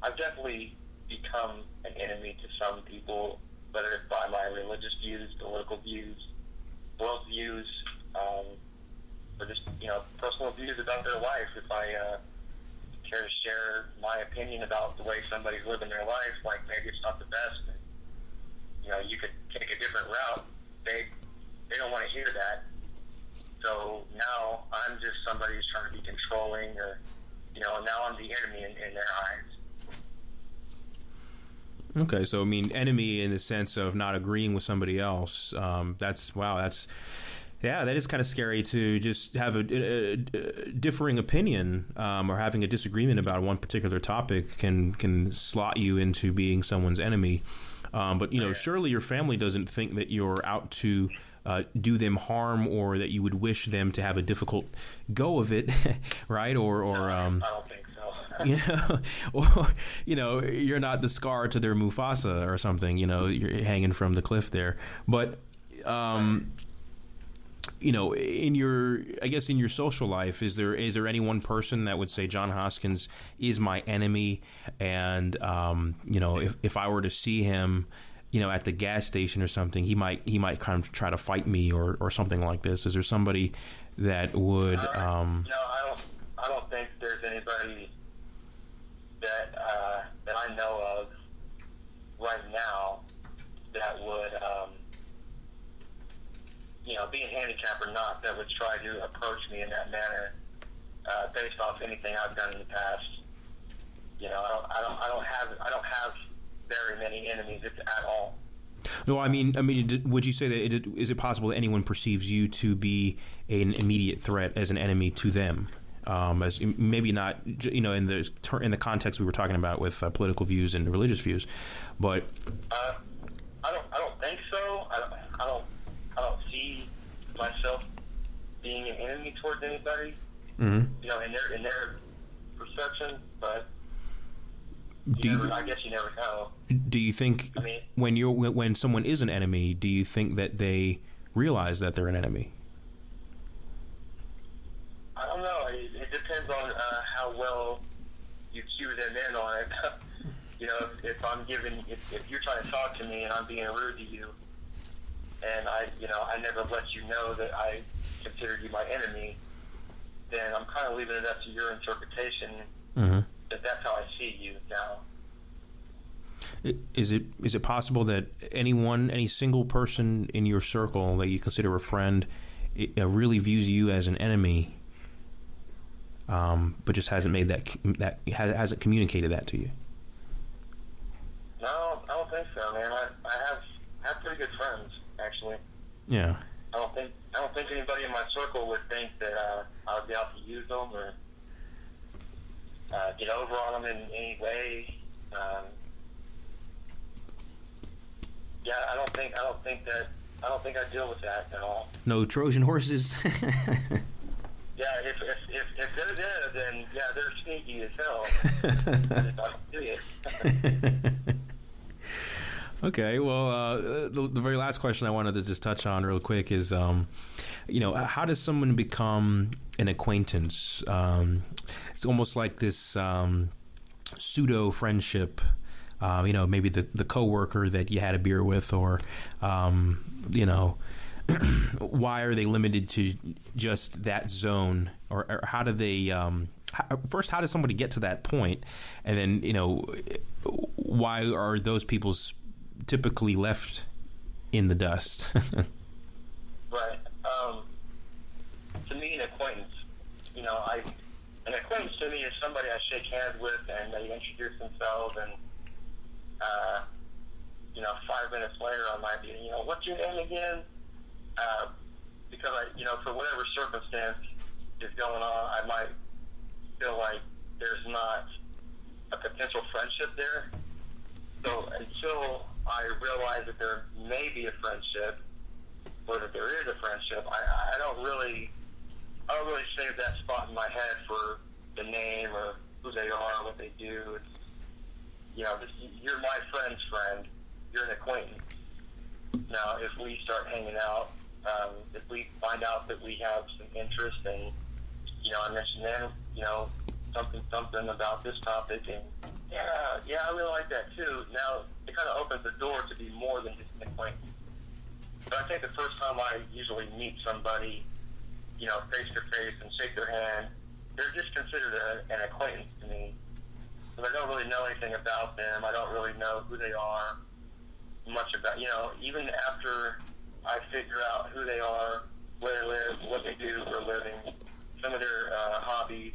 I've definitely become an enemy to some people, whether it's by my religious views, political views, worldviews, or just, personal views about their life. If I care to share my opinion about the way somebody's living their life, like maybe it's not the best, and, you could take a different route, they don't want to hear that. So now I'm just somebody who's trying to be controlling, or, now I'm the enemy in their eyes. Okay, so I mean, enemy in the sense of not agreeing with somebody else. That is kind of scary to just have a differing opinion, or having a disagreement about one particular topic can slot you into being someone's enemy. But surely your family doesn't think that you're out to do them harm, or that you would wish them to have a difficult go of it, right? Or I don't think so. or you're not the scar to their Mufasa or something. You're hanging from the cliff there. But in your social life, is there any one person that would say Jon Hoskins is my enemy, and if I were to see him, at the gas station or something, he might kind of try to fight me or something like this? Is there somebody that would? No, I don't think there's anybody that I know of right now that would, being handicapped or not, that would try to approach me in that manner, based off anything I've done in the past. I don't have very many enemies at all. No, I mean, would you say that is it possible that anyone perceives you to be an immediate threat as an enemy to them? As maybe not, in the context we were talking about with political views and religious views, but I don't think so. I don't see myself being an enemy towards anybody. Mm-hmm. In their perception, but I guess you never know. Do you think when someone is an enemy, do you think that they realize that they're an enemy? I don't know. It depends on how well you cue them in on it. If you're trying to talk to me and I'm being rude to you, and I never let you know that I considered you my enemy, then I'm kind of leaving it up to your interpretation. Mm-hmm. That's how I see you now. Is it possible that any single person in your circle that you consider a friend really views you as an enemy, but just hasn't made hasn't communicated that to you? No, I don't think so, man. I have pretty good friends, actually. Yeah. I don't think anybody in my circle would think that I would be out to use them or get over on them in any way. I don't think I deal with that at all. No Trojan horses. Yeah, if they're there, then they're sneaky as hell. I don't see it. Okay, well, the very last question I wanted to just touch on real quick is, how does someone become an acquaintance? It's almost like this pseudo friendship. Maybe the coworker that you had a beer with, or why are they limited to just that zone, or how do they? First, how does somebody get to that point, and then why are those people typically left in the dust? Right. To me, an acquaintance, an acquaintance to me is somebody I shake hands with and they introduce themselves, and 5 minutes later I might be, what's your name again? Because for whatever circumstance is going on, I might feel like there's not a potential friendship there. So until I realize that there may be a friendship, or that there is a friendship, I don't really save that spot in my head for the name or who they are, what they do. It's, you're my friend's friend. You're an acquaintance. Now, if we start hanging out, if we find out that we have some interest and, I mentioned then, something about this topic, and yeah, I really like that too. Now, it kind of opens the door to be more than just an acquaintance. But I think the first time I usually meet somebody, face to face and shake their hand, they're just considered an acquaintance to me. Because I don't really know anything about them. I don't really know who they are, much about, even after I figure out who they are, where they live, what they do for a living, some of their hobbies,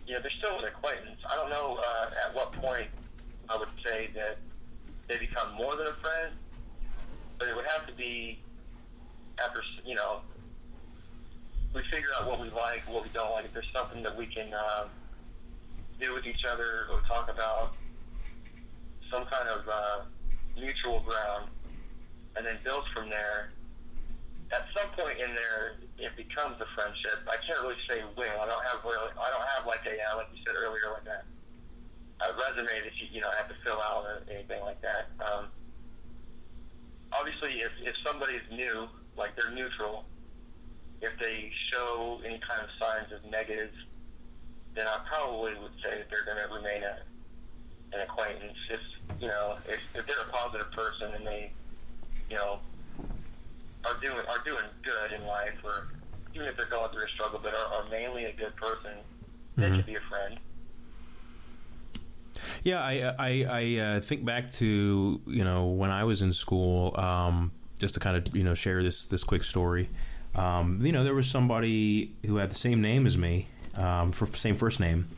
they're still an acquaintance. I don't know at what point I would say that they become more than a friend, but it would have to be after, we figure out what we like, what we don't like. If there's something that we can do with each other or talk about, some kind of mutual ground, and then build from there. At some point in there, it becomes a friendship. I can't really say when. I don't have like like you said earlier, like a resume that you have to fill out or anything like that. Obviously, if somebody's new, like they're neutral, if they show any kind of signs of negative, then I probably would say that they're going to remain an acquaintance. If they're a positive person and they, are doing good in life, or even if they're going through a struggle, but are mainly a good person, they could be a friend. Yeah, I think back to when I was in school, just to kind of share this quick story. There was somebody who had the same name as me, same first name,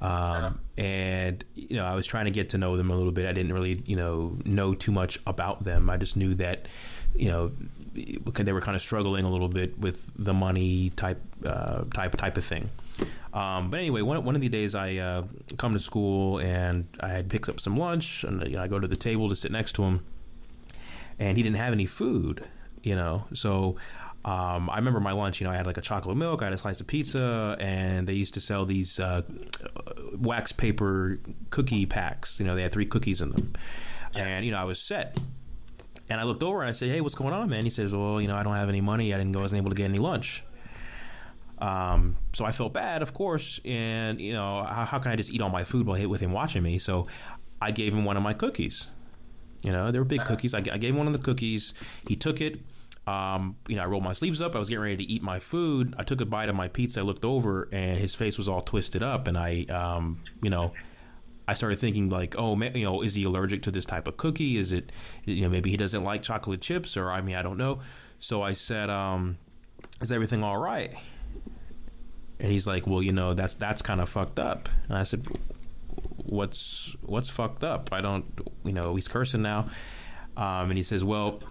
and I was trying to get to know them a little bit. I didn't really know too much about them. I just knew that they were kind of struggling a little bit with the money type of thing. But anyway, one of the days I come to school and I had picked up some lunch, and I go to the table to sit next to him, and he didn't have any food. So I remember my lunch. I had like a chocolate milk, I had a slice of pizza, and they used to sell these wax paper cookie packs. They had 3 cookies in them, and I was set. And I looked over and I said, "Hey, what's going on, man?" He says, "Well, I don't have any money. I wasn't able to get any lunch." So I felt bad, of course, and how can I just eat all my food with him watching me? So I gave him one of my cookies. They were big cookies. I gave him one of the cookies. He took it. I rolled my sleeves up. I was getting ready to eat my food. I took a bite of my pizza. I looked over, and his face was all twisted up. And I started thinking like, oh, man, is he allergic to this type of cookie? Is it, maybe he doesn't like chocolate chips, or I don't know. So I said, is everything all right? And he's like, well, that's kind of fucked up. And I said, what's fucked up? I don't, he's cursing now. And he says, well,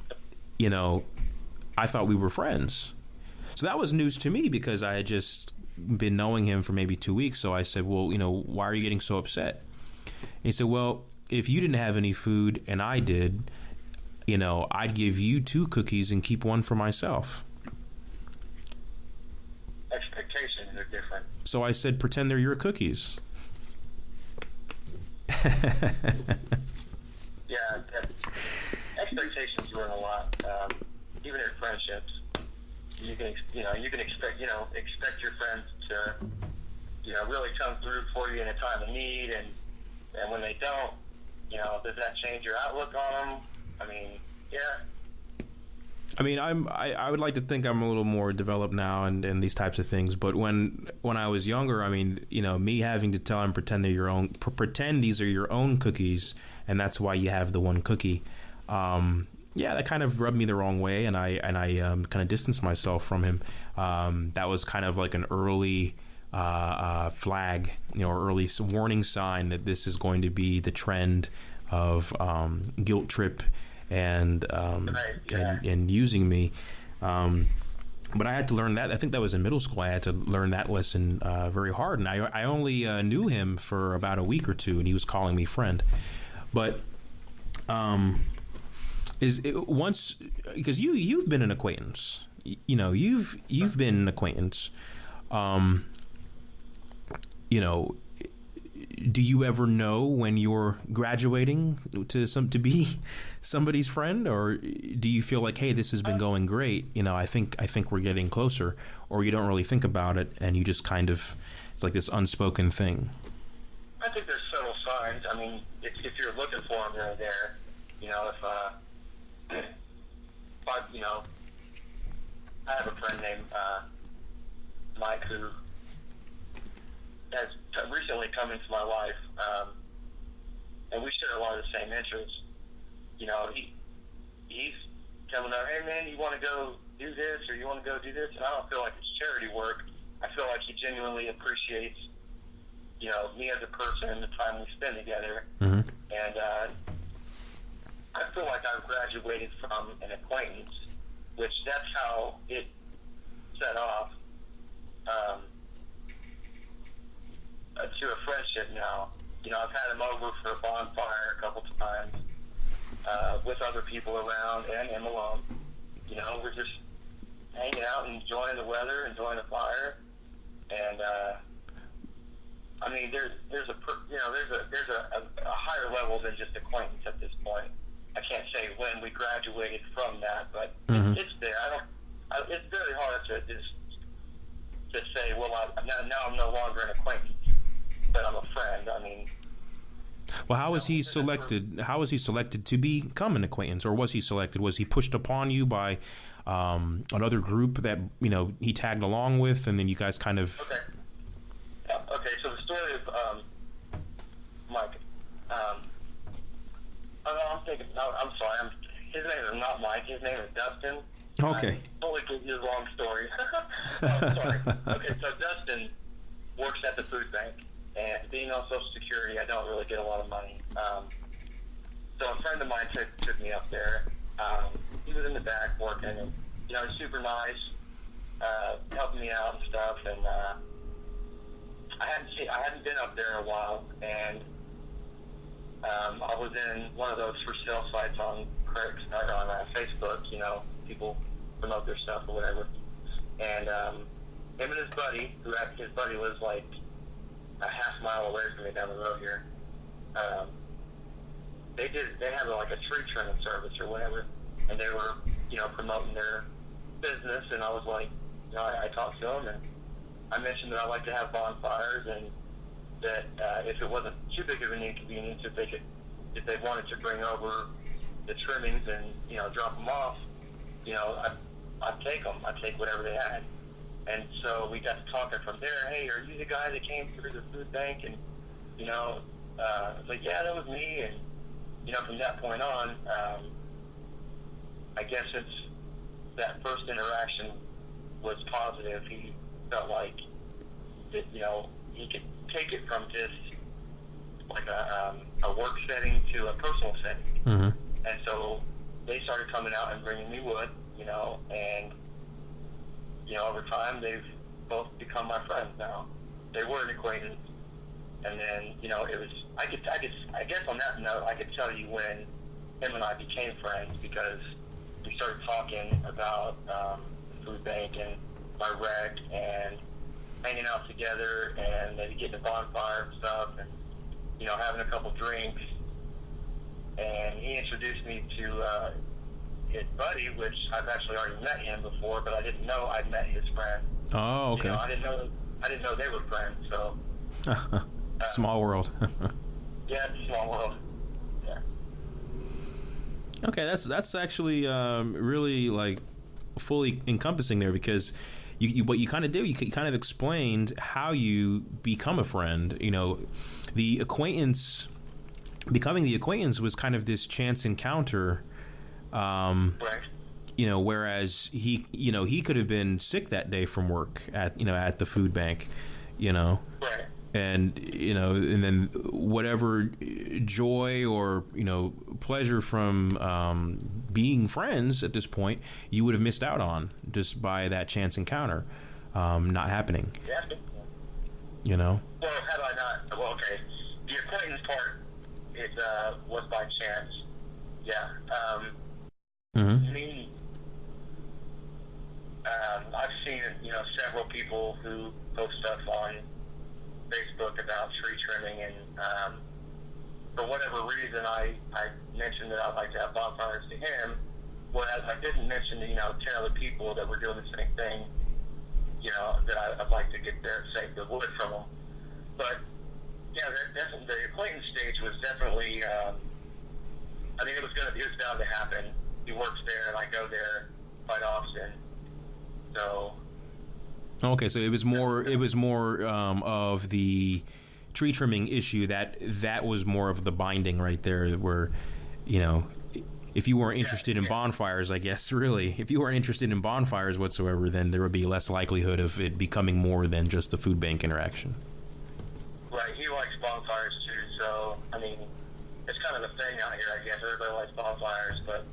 I thought we were friends. So that was news to me because I had just been knowing him for maybe 2 weeks. So I said, well, why are you getting so upset? And he said, well, if you didn't have any food and I did, I'd give you 2 cookies and keep one for myself. Expectations are different. So I said, pretend they're your cookies. Yeah, expectations ruin a lot. Even in friendships, you can expect your friends to really come through for you in a time of need, and when they don't, does that change your outlook on them? Yeah. I would like to think I'm a little more developed now and these types of things. But when I was younger, me having to tell them pretend these are your own cookies, and that's why you have the one cookie. That kind of rubbed me the wrong way, and I kind of distanced myself from him. That was kind of like an early flag, early warning sign that this is going to be the trend of guilt trip and using me. But I had to learn that. I think that was in middle school. I had to learn that lesson very hard. And I only knew him for about a week or 2, and he was calling me friend. But once, because you've been an acquaintance. You've been an acquaintance. do you ever know when you're graduating to be somebody's friend, or do you feel like, hey, this has been going great, I think we're getting closer, or you don't really think about it and you just kind of, it's like this unspoken thing? I think there's subtle signs. I mean, if you're looking for them, they're there. I have a friend named Mike who has recently come into my life, and we share a lot of the same interests. He's coming up, hey man, you want to go do this or you want to go do this? And I don't feel like it's charity work. I feel like he genuinely appreciates, me as a person and the time we spend together. Mm-hmm. And I feel like I've graduated from an acquaintance, which that's how it set off to a friendship now. I've had him over for a bonfire a couple times with other people around and him alone. We're just hanging out and enjoying the weather, enjoying the fire, and I mean, there's a higher level than just acquaintance at this point. I can't say when we graduated from that, but mm-hmm. it's there. It's very hard to say, well, now I'm no longer an acquaintance, but I'm a friend. I mean, well, how was he selected? How was he selected to become an acquaintance, or was he selected? Was he pushed upon you by another group that he tagged along with, and then you guys kind of? Okay. Yeah, okay. So the story of Mike. I'm sorry. His name is not Mike. His name is Dustin. Okay. Totally gave you the wrong story. I'm sorry. Okay, so Dustin works at the food bank, and being on Social Security, I don't really get a lot of money. So a friend of mine took me up there. He was in the back working, and he's super nice, helping me out and stuff. And I hadn't been up there in a while, and I was in one of those for sale sites on Facebook. People promote their stuff or whatever. And him and his buddy, his buddy lives like a half mile away from me down the road here. They have like a tree trimming service or whatever, and they were promoting their business. And I was like, I talked to them, and I mentioned that I like to have bonfires, and that if it wasn't too big of an inconvenience, if they wanted to bring over the trimmings and drop them off, I'd take them. I'd take whatever they had. And so we got to talking from there. Hey, are you the guy that came through the food bank? And it's like, yeah, that was me. And from that point on, I guess it's that first interaction was positive. He felt like that he could take it from just like a work setting to a personal setting. Mm-hmm. And so they started coming out and bringing me wood, and over time they've both become my friends now. They were an acquaintance, and then it was I guess on that note I could tell you when him and I became friends, because we started talking about the food bank and my rec and hanging out together and maybe getting a bonfire and stuff, and having a couple drinks. And he introduced me to his buddy, which I've actually already met him before, but I didn't know I'd met his friend. Oh, okay. I didn't know they were friends. So small world. Yeah, it's a small world. Yeah. Okay, that's actually really like fully encompassing there, because what you kind of do, you kind of explained how you become a friend. The acquaintance. Becoming the acquaintance was kind of this chance encounter, Right. Whereas he could have been sick that day from work at the food bank, Right. and and then whatever joy or pleasure from being friends at this point you would have missed out on just by that chance encounter not happening. Yeah. Well, had I not? Well, okay. The acquaintance part. It was by chance. Yeah. Mm-hmm. Me, I've seen several people who post stuff on Facebook about tree trimming, and for whatever reason, I mentioned that I'd like to have bonfires to him. Well, I didn't mention, 10 other people that were doing the same thing, that I'd like to get there, save the wood from them. But, yeah, the acquaintance stage was definitely, I think it was bound to happen. He works there, and I go there quite often. So. Okay, so it was more of the tree trimming issue that was more of the binding right there, where, if you weren't interested in bonfires, I guess, really, if you weren't interested in bonfires whatsoever, then there would be less likelihood of it becoming more than just the food bank interaction. Right, he likes bonfires too, so, it's kind of a thing out here, I guess. Everybody likes bonfires, but,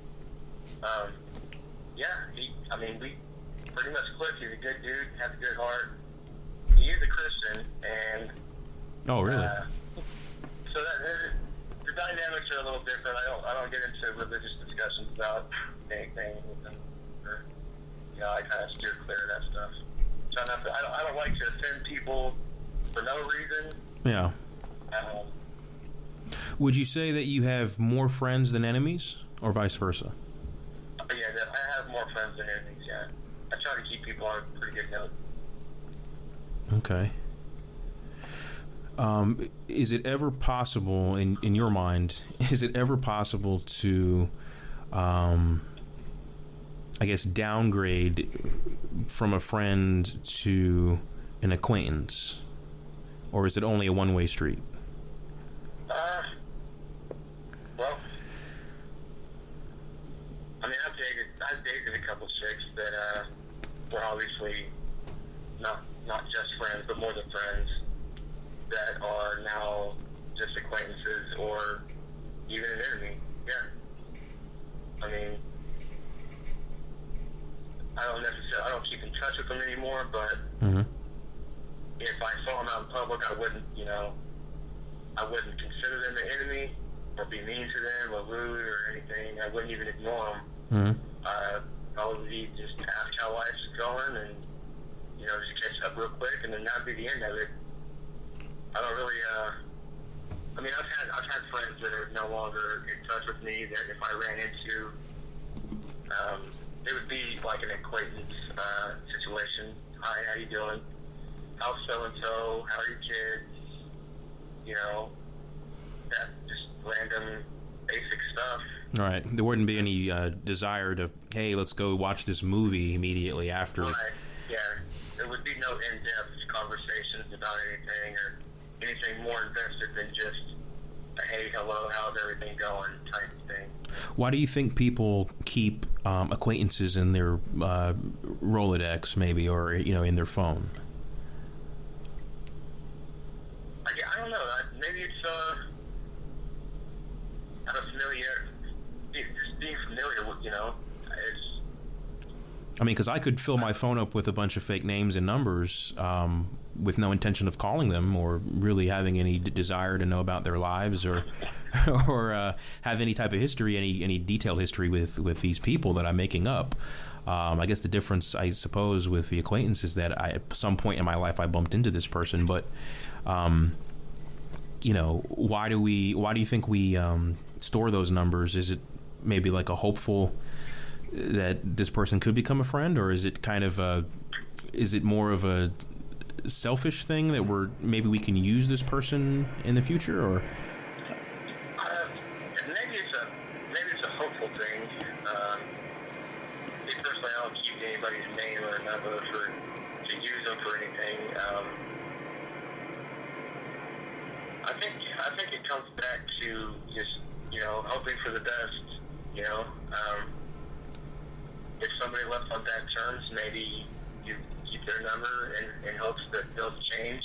we pretty much clicked. He's a good dude, has a good heart. He is a Christian, and... Oh, really? So the dynamics are a little different. I don't get into religious discussions about anything with him. I kind of steer clear of that stuff. Try not to, I don't like to offend people for no reason. Yeah. Would you say that you have more friends than enemies, or vice versa? Yeah, I have more friends than enemies, yeah. I try to keep people on a pretty good note. Okay. Is it ever possible, in your mind, is it ever possible to, I guess, downgrade from a friend to an acquaintance? Or is it only a one-way street? Well, I've dated a couple chicks that were obviously not just friends, but more than friends, that are now just acquaintances or even an enemy. Yeah. I don't keep in touch with them anymore, but if I saw them out in public, I wouldn't consider them an enemy or be mean to them or rude or anything. I wouldn't even ignore them. Probably just ask how life's going and, just catch up real quick, and then that'd be the end of it. I don't really, I've had friends that are no longer in touch with me that if I ran into, it would be like an acquaintance situation. Hi, how you doing? How's so-and-so? How are your kids? That just random basic stuff. All right. There wouldn't be any desire to, hey, let's go watch this movie immediately after. Right, yeah. There would be no in-depth conversations about anything or anything more invested than just a hey, hello, how's everything going type thing. Why do you think people keep acquaintances in their Rolodex, maybe, or in their phone? I don't know. Maybe it's out of just being familiar with. It's. Because I could fill my phone up with a bunch of fake names and numbers with no intention of calling them or really having any desire to know about their lives or have any type of history, any detailed history with these people that I'm making up. I guess the difference, I suppose, with the acquaintance is that at some point in my life I bumped into this person, but why do you think we store those numbers? Is it maybe like a hopeful that this person could become a friend, or is it kind of is it more of a selfish thing that maybe we can use this person in the future, or? Maybe it's a hopeful thing. Me personally, I don't keep anybody's name or number to use them for anything. I think it comes back to just hoping for the best. If somebody left on bad terms, maybe you keep their number in hopes that they'll change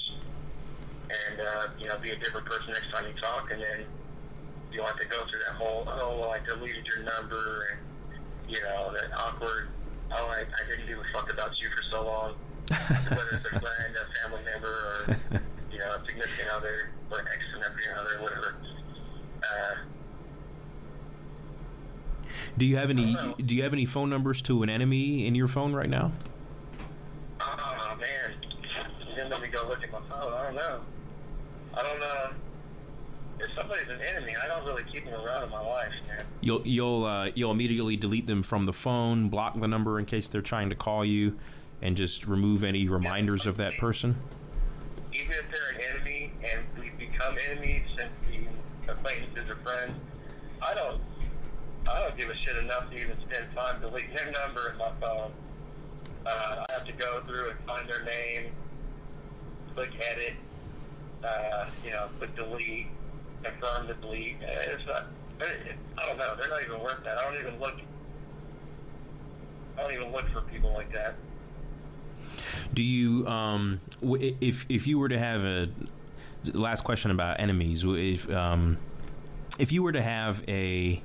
and be a different person next time you talk, and then you don't have to go through that whole I deleted your number and that awkward I didn't give a fuck about you for so long, whether it's a friend, a family member, or a significant other or an ex-significant other, whatever. Do you have any phone numbers to an enemy in your phone right now? Oh man, you didn't let me go look at my phone. I don't know. I don't know. If somebody's an enemy, I don't really keep them around in my life, man. You'll immediately delete them from the phone, block the number in case they're trying to call you, and just remove any reminders of that person. Even if they're an enemy and we become enemies since being acquaintances or friends, I don't give a shit enough to even spend time deleting their number in my phone. I have to go through and find their name, click edit, click delete, confirm the delete. It's not. I don't know. They're not even worth that. I don't even look for people like that. Do you, if you were to have last question about enemies, if you were to have an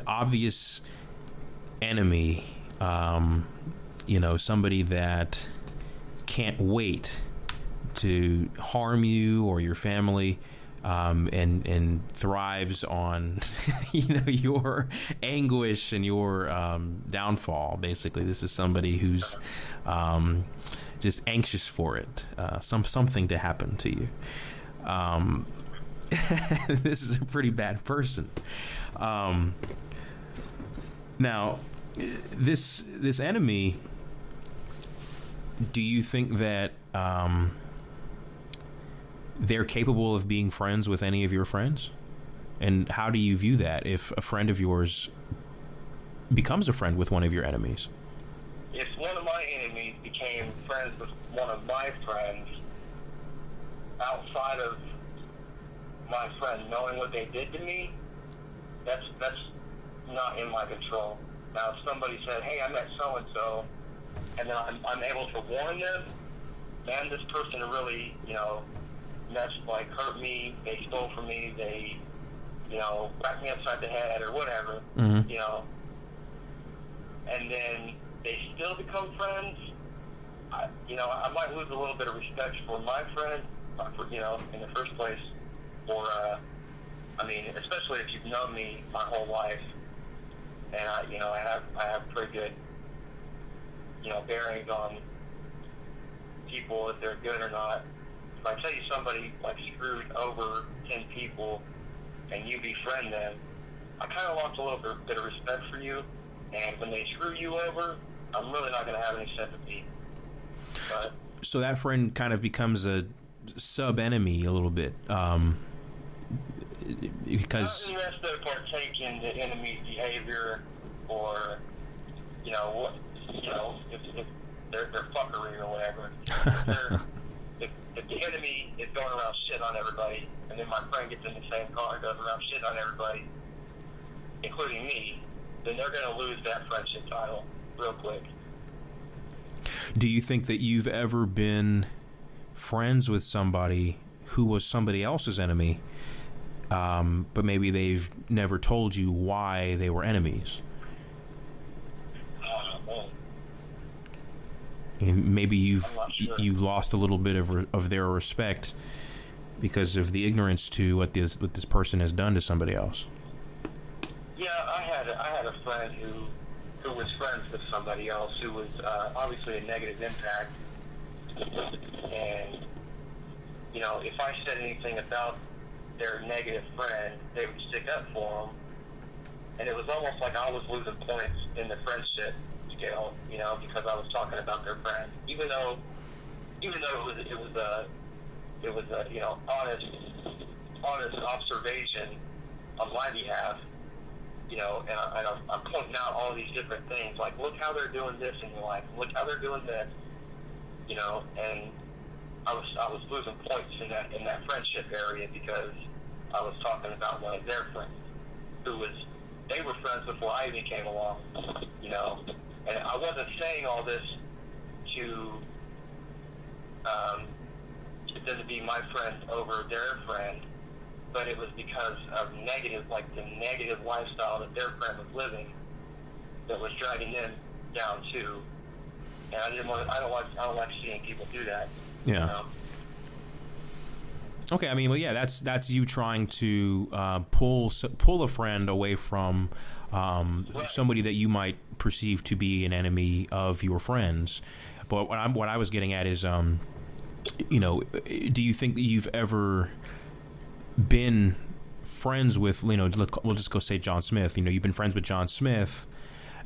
obvious enemy, somebody that can't wait to harm you or your family, and thrives on your anguish and your downfall. Basically, this is somebody who's just anxious for it, something to happen to you. This is a pretty bad person. Now, this enemy, do you think that they're capable of being friends with any of your friends? And how do you view that if a friend of yours becomes a friend with one of your enemies? If one of my enemies became friends with one of my friends outside of my friend knowing what they did to me, that's not in my control. Now, if somebody said, "Hey, I met so-and-so," and then I'm able to warn them, man, this person really, hurt me, they stole from me, they, whacked me upside the head or whatever, mm-hmm. And then they still become friends, I might lose a little bit of respect for my friend, in the first place, or, especially if you've known me my whole life, and I have pretty good, bearings on people, if they're good or not. If I tell you somebody screwed over 10 people and you befriend them, I kind of lost a little bit of respect for you, and when they screw you over, I'm really not going to have any sympathy. But, so that friend kind of becomes a sub-enemy a little bit, because... Not unless they partake in the enemy's behavior, or, if they're fuckery or whatever. If the enemy is going around shit on everybody, and then my friend gets in the same car and goes around shit on everybody, including me, then they're going to lose that friendship title real quick. Do you think that you've ever been friends with somebody who was somebody else's enemy, but maybe they've never told you why they were enemies? And maybe you've lost a little bit of their respect because of the ignorance to what this person has done to somebody else. Yeah, I had a friend who was friends with somebody else who was obviously a negative impact, and if I said anything about their negative friend, they would stick up for them, and it was almost like I was losing points in the friendship scale, because I was talking about their friend, even though it was a honest observation on my behalf, and I'm pointing out all these different things, like, look how they're doing this in your life, look how they're doing this, and I was losing points in that friendship area because I was talking about one of their friends they were friends before I even came along, and I wasn't saying all this to them to be my friend over their friend, but it was because of the negative lifestyle that their friend was living that was dragging them down too. And I don't like seeing people do that. Yeah. Okay, that's you trying to pull a friend away from Right. somebody that you might perceive to be an enemy of your friends. But what I was getting at is, do you think that you've ever been friends with, we'll just go say John Smith, you've been friends with John Smith,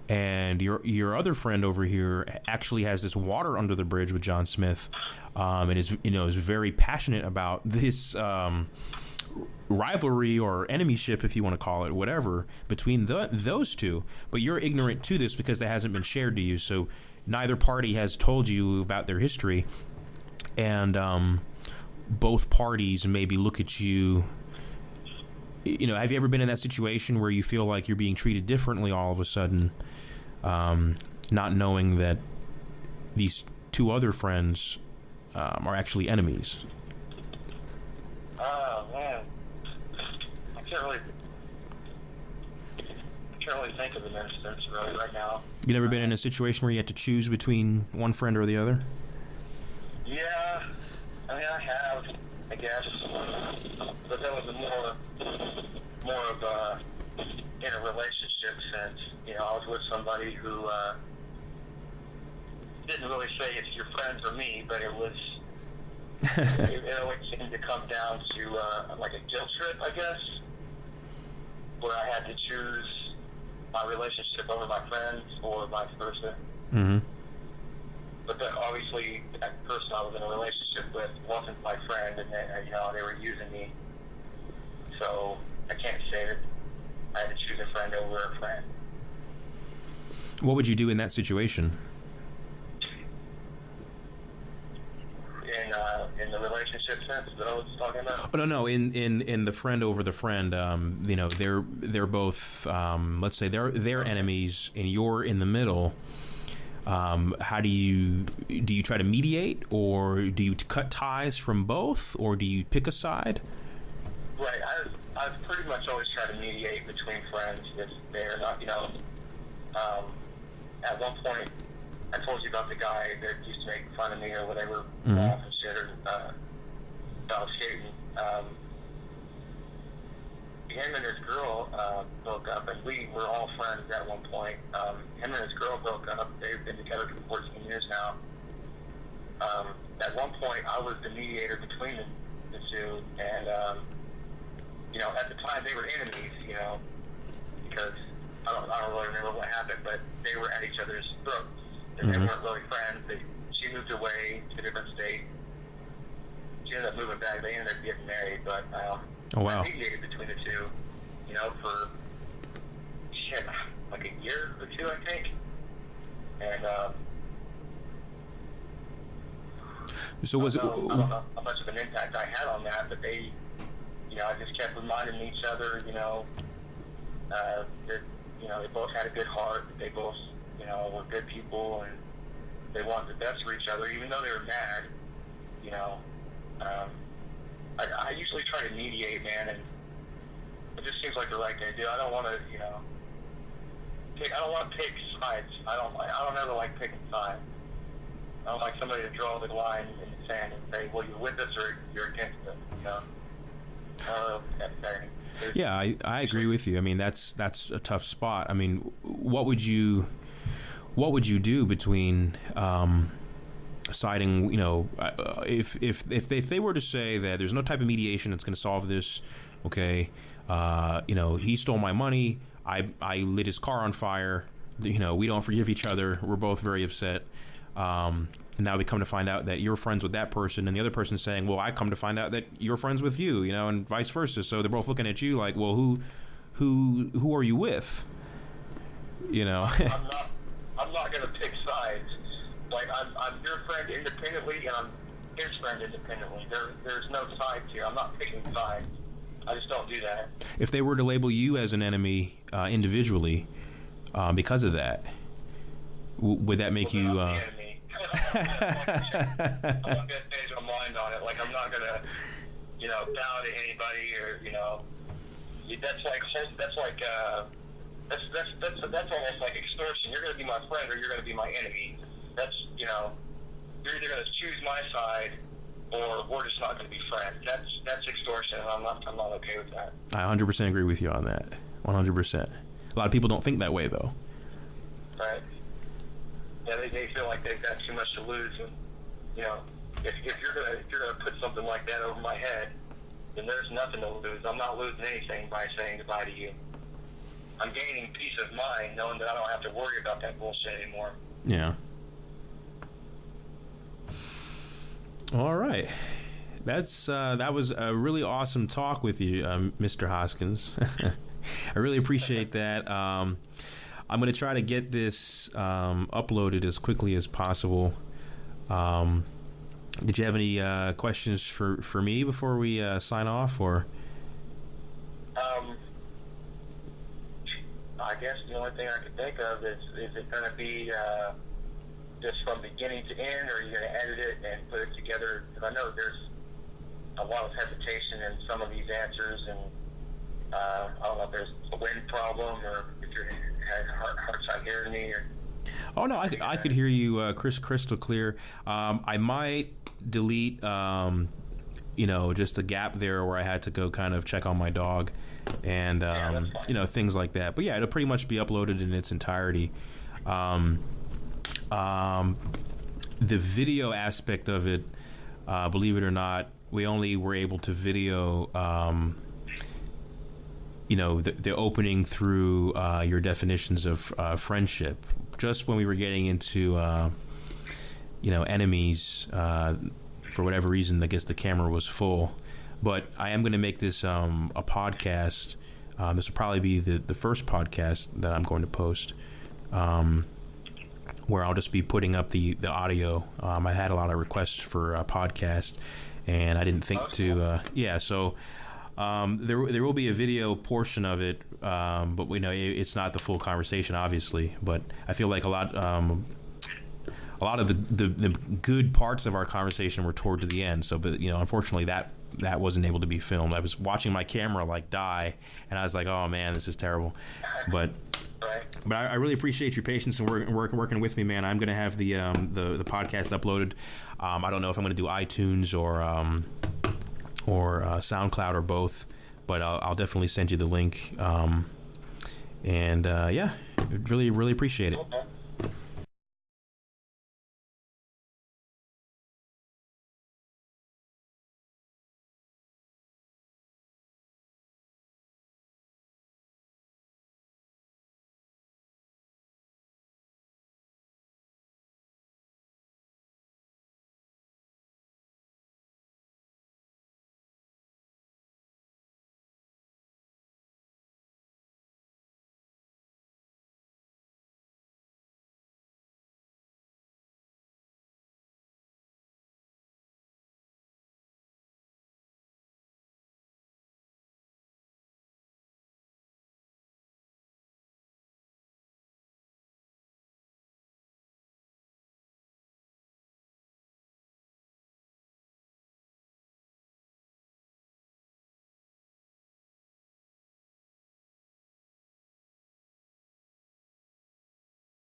and your other friend over here actually has this water under the bridge with John Smith, and is very passionate about this rivalry or enemyship, if you want to call it, whatever, between those two. But you're ignorant to this because that hasn't been shared to you. So neither party has told you about their history, and both parties maybe look at you. Have you ever been in that situation where you feel like you're being treated differently all of a sudden, not knowing that these two other friends are actually enemies? Oh, man. I can't really think of an instance really right now. You never been in a situation where you had to choose between one friend or the other? Yeah, I have, I guess. But that was more of a in a relationship sense. I was with somebody who didn't really say it's your friends or me, but it was. it always seemed to come down to like a guilt trip, I guess, where I had to choose my relationship over my friends or vice versa. Mm-hmm. But then obviously that person I was in a relationship with wasn't my friend, and they were using me. So I can't say that I had to choose a friend over a friend. What would you do in that situation? In the relationship sense that I was talking about? Oh, no. In the friend over the friend, they're both, let's say they're enemies, and you're in the middle. How do you try to mediate, or do you cut ties from both, or do you pick a side? Right. I've pretty much always tried to mediate between friends if they're not, at one point, I told you about the guy that used to make fun of me or whatever, Mm-hmm. and shit, or about skating. Him and his girl broke up, and we were all friends at one point. Him and his girl broke up. They've been together for 14 years now. At one point, I was the mediator between the two, and at the time they were enemies, because I don't really remember what happened, but they were at each other's throats. And they weren't really friends. She moved away to a different state. She ended up moving back. They ended up getting married, but oh, wow. I mediated between the two, for like a year or two, I think. And so was I don't know how much of an impact I had on that, but they, I just kept reminding each other, that they both had a good heart. They both, were good people, and they wanted the best for each other, even though they were mad. I usually try to mediate, man, and it just seems like the right thing to do. I don't want to, I don't want to pick sides. I don't ever like picking sides. I don't like somebody to draw the line in the sand and say, well, you're with us or you're against us, I don't know if that's fair. Yeah, I agree with you. I mean, that's a tough spot. I mean, what would you do between siding? If they were to say that there's no type of mediation that's going to solve this, okay? He stole my money. I lit his car on fire. We don't forgive each other. We're both very upset. And now we come to find out that you're friends with that person, and the other person's saying, well, I come to find out that you're friends with you, and vice versa. So they're both looking at you like, well, who are you with? I'm not going to pick sides. Like, I'm your friend independently, and I'm his friend independently. There's no sides here. I'm not picking sides. I just don't do that. If they were to label you as an enemy individually because of that, would that make you... I'm not going to change my mind on it. Like, I'm not going to, bow to anybody or, that's almost like extortion. You're going to be my friend or you're going to be my enemy. That's, you're either going to choose my side or we're just not going to be friends. That's extortion, and I'm not okay with that. I 100% agree with you on that. 100%. A lot of people don't think that way, though. Right. Yeah, they feel like they've got too much to lose, and if you're gonna put something like that over my head, then there's nothing to lose. I'm not losing anything by saying goodbye to you. I'm gaining peace of mind knowing that I don't have to worry about that bullshit anymore. Yeah. All right. That was a really awesome talk with you, Mr. Hoskins. I really appreciate that. I'm going to try to get this uploaded as quickly as possible. Did you have any questions for me before we sign off, or? I guess the only thing I could think of is it going to be just from beginning to end, or are you going to edit it and put it together? Because I know there's a lot of hesitation in some of these answers, and I don't know if there's a wind problem or if you're having a hard time hearing me. Or oh no, I could hear you crystal clear. I might delete just a gap there where I had to go kind of check on my dog, and things like that. But yeah, it'll pretty much be uploaded in its entirety. The video aspect of it, believe it or not, we only were able to video the opening through your definitions of friendship. Just when we were getting into enemies, for whatever reason, I guess the camera was full. But I am going to make this a podcast. This will probably be the first podcast that I'm going to post, where I'll just be putting up the audio. I had a lot of requests for a podcast, and I didn't think to. So there will be a video portion of it, but we know it's not the full conversation, obviously. But I feel like a lot of the good parts of our conversation were towards the end. So, but unfortunately that wasn't able to be filmed. I was watching my camera die, and I was like, oh man, this is terrible. But I really appreciate your patience and working with me, man. I'm going to have the podcast uploaded. I don't know if I'm going to do iTunes or SoundCloud or both, but I'll definitely send you the link. Really appreciate it. Okay.